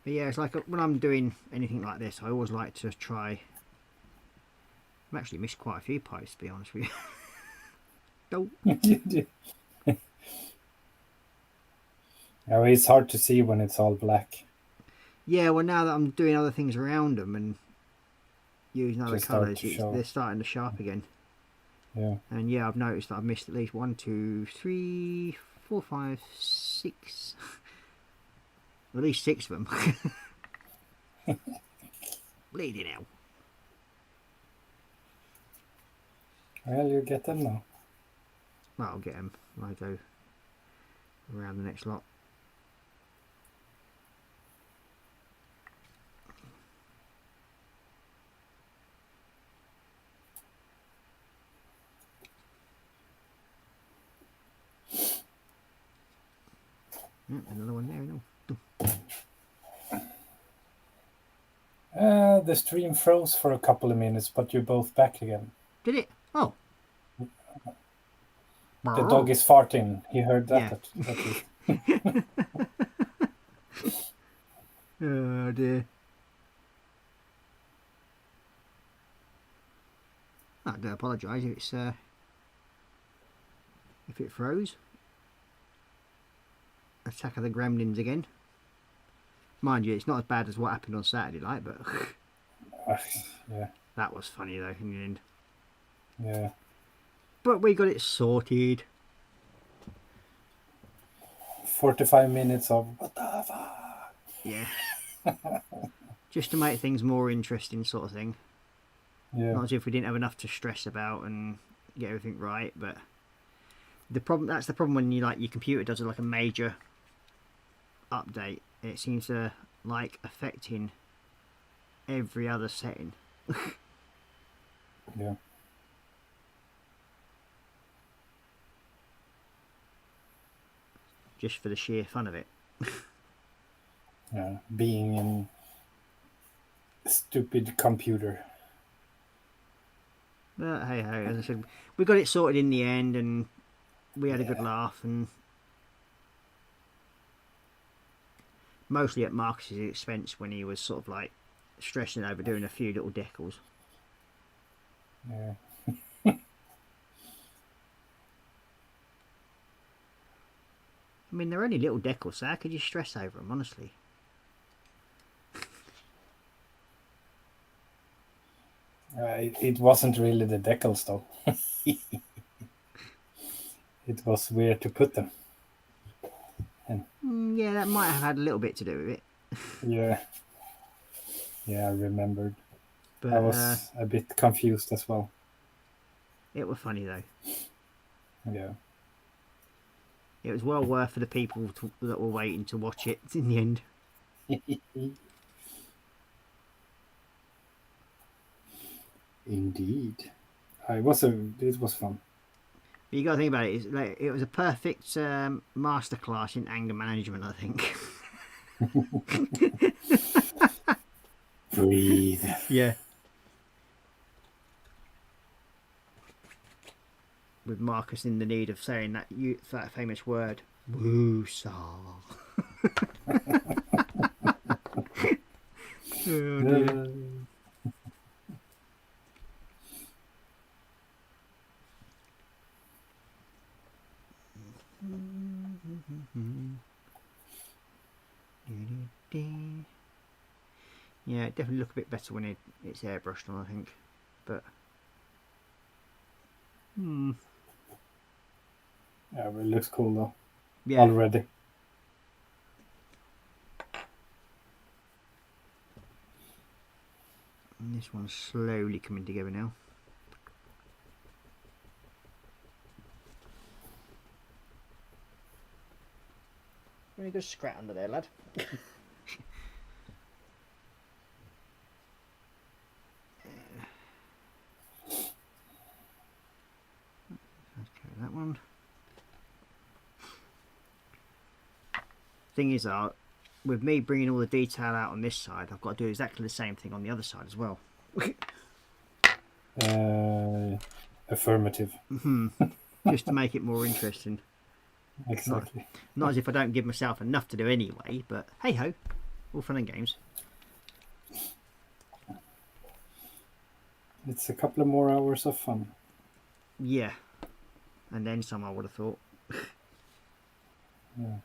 But yeah, it's like when I'm doing anything like this, I always like to try. I've actually missed quite a few posts, to be honest with you. Don't. Oh, it's hard to see when it's all black. Yeah, well, now that I'm doing other things around them and using other Just start colours, to show. they're starting to show up again. Yeah. And yeah, I've noticed that I've missed at least 1, 2, 3, 4, 5, 6. At least 6 of them. Bleeding out. Well, you get them now. Well, I'll get them when I go around the next lot. Another one there, no. The stream froze for a couple of minutes, but you're both back again. Did it? Oh. The dog is farting. He heard that. Yeah. Oh dear. I do apologise if it froze. Attack of the Gremlins again. Mind you, it's not as bad as what happened on Saturday night, but yeah. That was funny though in the end. Yeah. But we got it sorted. 45 minutes of what the fuck? Yeah. Just to make things more interesting, sort of thing. Yeah. Not as if we didn't have enough to stress about and get everything right, but that's the problem when your computer does like a major update. It seems to like affecting every other setting. Yeah. Just for the sheer fun of it. Yeah. Being in a stupid computer. But hey ho, as I said, we got it sorted in the end and we had a good laugh, and mostly at Marcus's expense when he was sort of like stressing over doing a few little decals. Yeah. I mean, they're only little decals, so how could you stress over them, honestly? It wasn't really the decals though. It was where to put them. And Yeah, that might have had a little bit to do with it. yeah. Yeah, I remembered. But I was a bit confused as well. it was funny though. Yeah. It was well worth for the people that were waiting to watch it in the end. Indeed. It was fun. But you got to think about it. It was a perfect masterclass in anger management, I think. Breathe. Yeah. With Marcus in the need of saying that famous word, woosah. Oh dear. Yeah, it definitely look a bit better when it's airbrushed on, I think. But Hmm. Yeah, but it looks cool though. Yeah. Already. And this one's slowly coming together now. Really good scrat under there, lad. Okay, that one. Thing is, with me bringing all the detail out on this side, I've got to do exactly the same thing on the other side as well. Affirmative. Just to make it more interesting. Exactly. Not as if I don't give myself enough to do anyway, but hey ho, all fun and games. It's a couple of more hours of fun. Yeah, and then some, I would have thought. Yeah.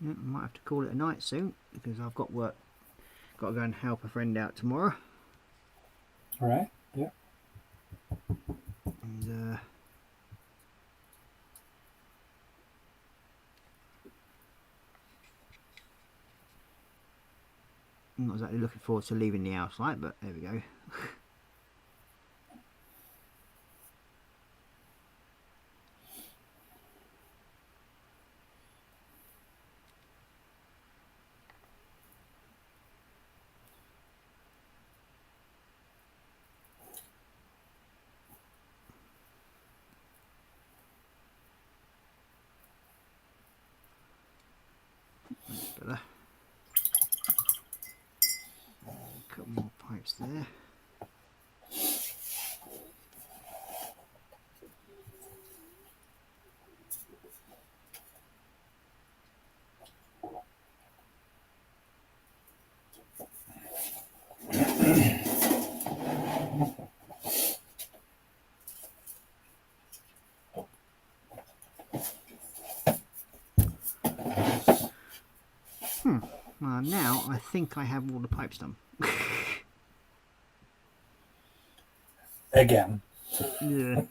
Yeah, might have to call it a night soon because I've got work. Got to go and help a friend out tomorrow. All right. Yeah. And I'm not exactly looking forward to leaving the house, like, but there we go. That's better. A couple more pipes there. Now I think I have all the pipes done. Again. Yeah.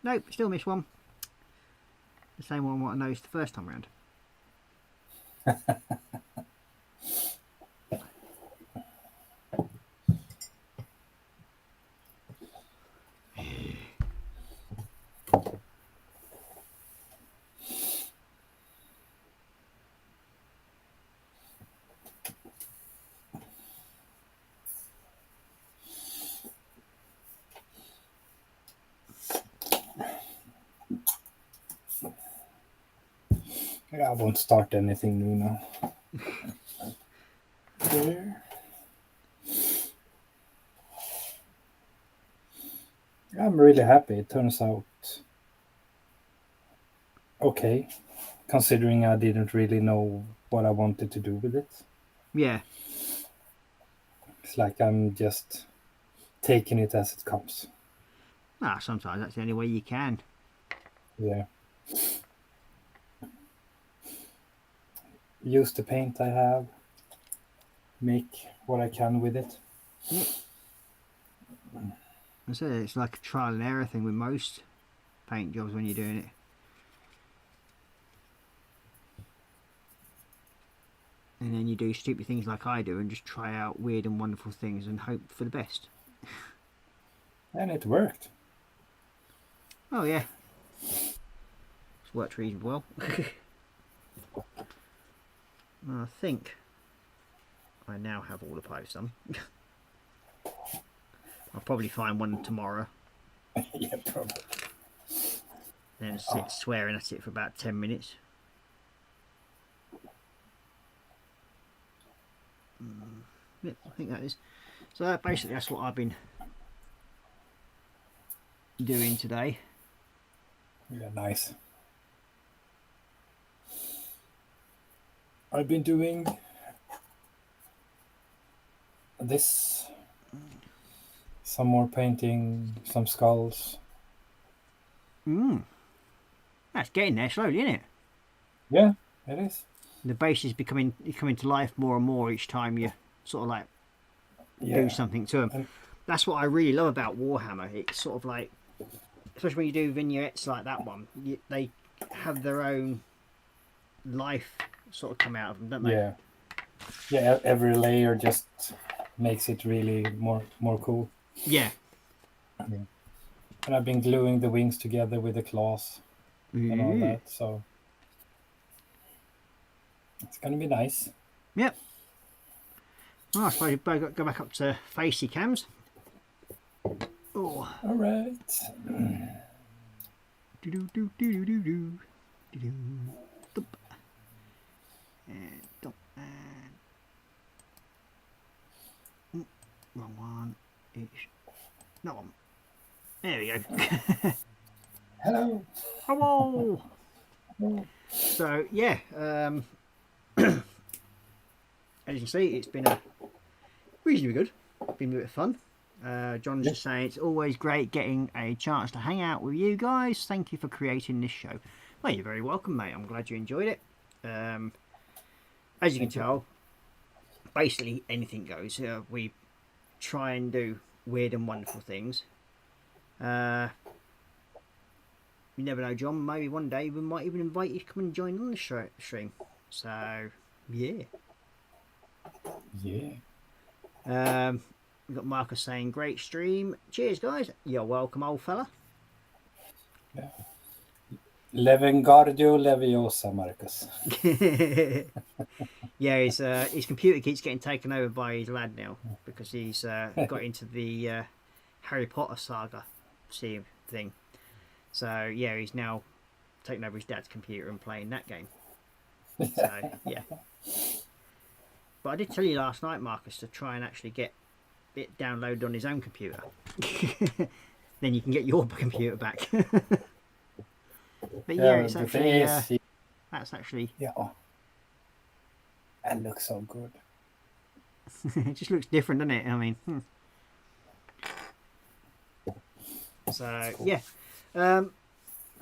Nope, still missed one. The same one what I noticed the first time round. I won't start anything new now. There. I'm really happy. It turns out okay, considering I didn't really know what I wanted to do with it. Yeah. It's like I'm just taking it as it comes. Sometimes that's the only way you can. Yeah. Use the paint I have. Make what I can with it. Yeah. I said it's like a trial and error thing with most paint jobs when you're doing it. And then you do stupid things like I do and just try out weird and wonderful things and hope for the best. And it worked. Oh yeah. It's worked reasonably well. I think I now have all the pipes done. I'll probably find one tomorrow Yeah, probably. Then sit swearing at it for about 10 minutes. Yeah, I think that is. So basically that's what I've been doing today. Yeah, nice. I've been doing this, some more painting, some skulls. That's getting there slowly, isn't it? Yeah, it is. The base is coming to life more and more each time you sort of like do something to them. And That's what I really love about Warhammer. It's sort of like, especially when you do vignettes like that one, they have their own life sort of come out of them, don't they? yeah, every layer just makes it really more cool. Yeah. And I've been gluing the wings together with the claws and all that, so it's gonna be nice. Yep. Well, I suppose you both go back up to facey cams. Oh. All right. Wrong one. It's that one. There we go. Hello. Hello. So yeah, as you can see, it's been a reasonably good. Been a bit of fun. John's just saying it's always great getting a chance to hang out with you guys. Thank you for creating this show. Well, you're very welcome, mate. I'm glad you enjoyed it. As you can tell, basically anything goes. We try and do weird and wonderful things. You never know, John. Maybe one day we might even invite you to come and join on the stream. So, yeah. Yeah. We've got Marcus saying, great stream. Cheers, guys. You're welcome, old fella. Yeah. Levengardio Leviosa, Marcus. Yeah, his computer keeps getting taken over by his lad now because he's got into the Harry Potter saga thing. So, yeah, he's now taking over his dad's computer and playing that game. So, yeah. But I did tell you last night, Marcus, to try and actually get it downloaded on his own computer. Then you can get your computer back. But yeah, it's actually that's actually that looks so good. it just looks different, doesn't it? I mean, so cool. Yeah,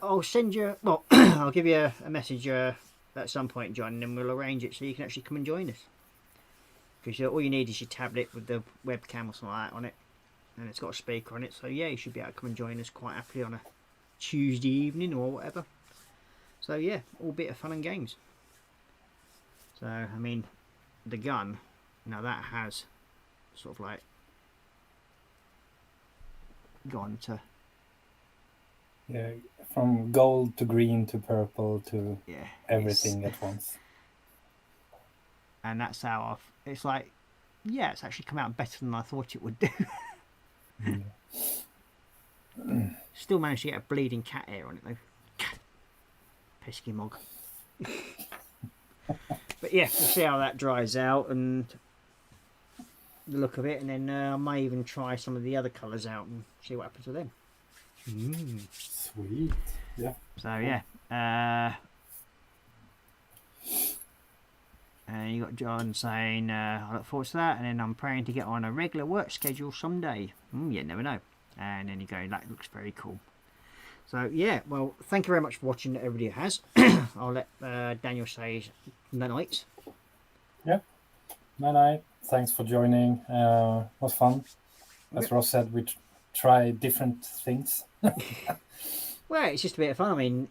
I'll send you. Well, I'll give you a message at some point, John, and then we'll arrange it so you can actually come and join us. Because all you need is your tablet with the webcam or something like that on it, and it's got a speaker on it. So yeah, you should be able to come and join us quite happily on a Tuesday evening or whatever. So yeah, all bit of fun and games. So I mean, the gun, that has sort of like gone to from gold to green to purple to everything at once. And that's how it's like, yeah, it's actually come out better than I thought it would do. Still managed to get a bleeding cat hair on it though. Pesky mog. But yeah, we'll see how that dries out and the look of it, and then I may even try some of the other colours out and see what happens with them. Sweet. Yeah. So yeah. And you got John saying, I look forward to that, and then I'm praying to get on a regular work schedule someday. You never know. And then you go, that looks very cool. So yeah, well, thank you very much for watching, everybody who has. I'll let Daniel say night. Yeah, night. Thanks for joining. It was fun. As Ross said, we try different things. Well, it's just a bit of fun. I mean,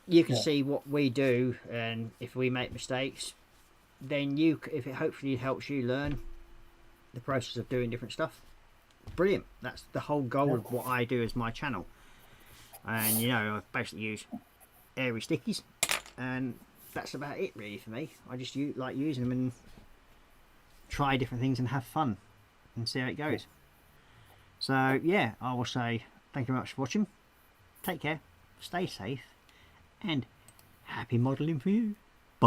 you can see what we do, and if we make mistakes, then if it hopefully helps you learn the process of doing different stuff. Brilliant. That's the whole goal of what I do as my channel. And I basically use airy stickies, and that's about it really for me. I just like using them and try different things and have fun and see how it goes. So yeah, I will say thank Thank you very much for watching. Take care, stay safe, and happy modelling for you.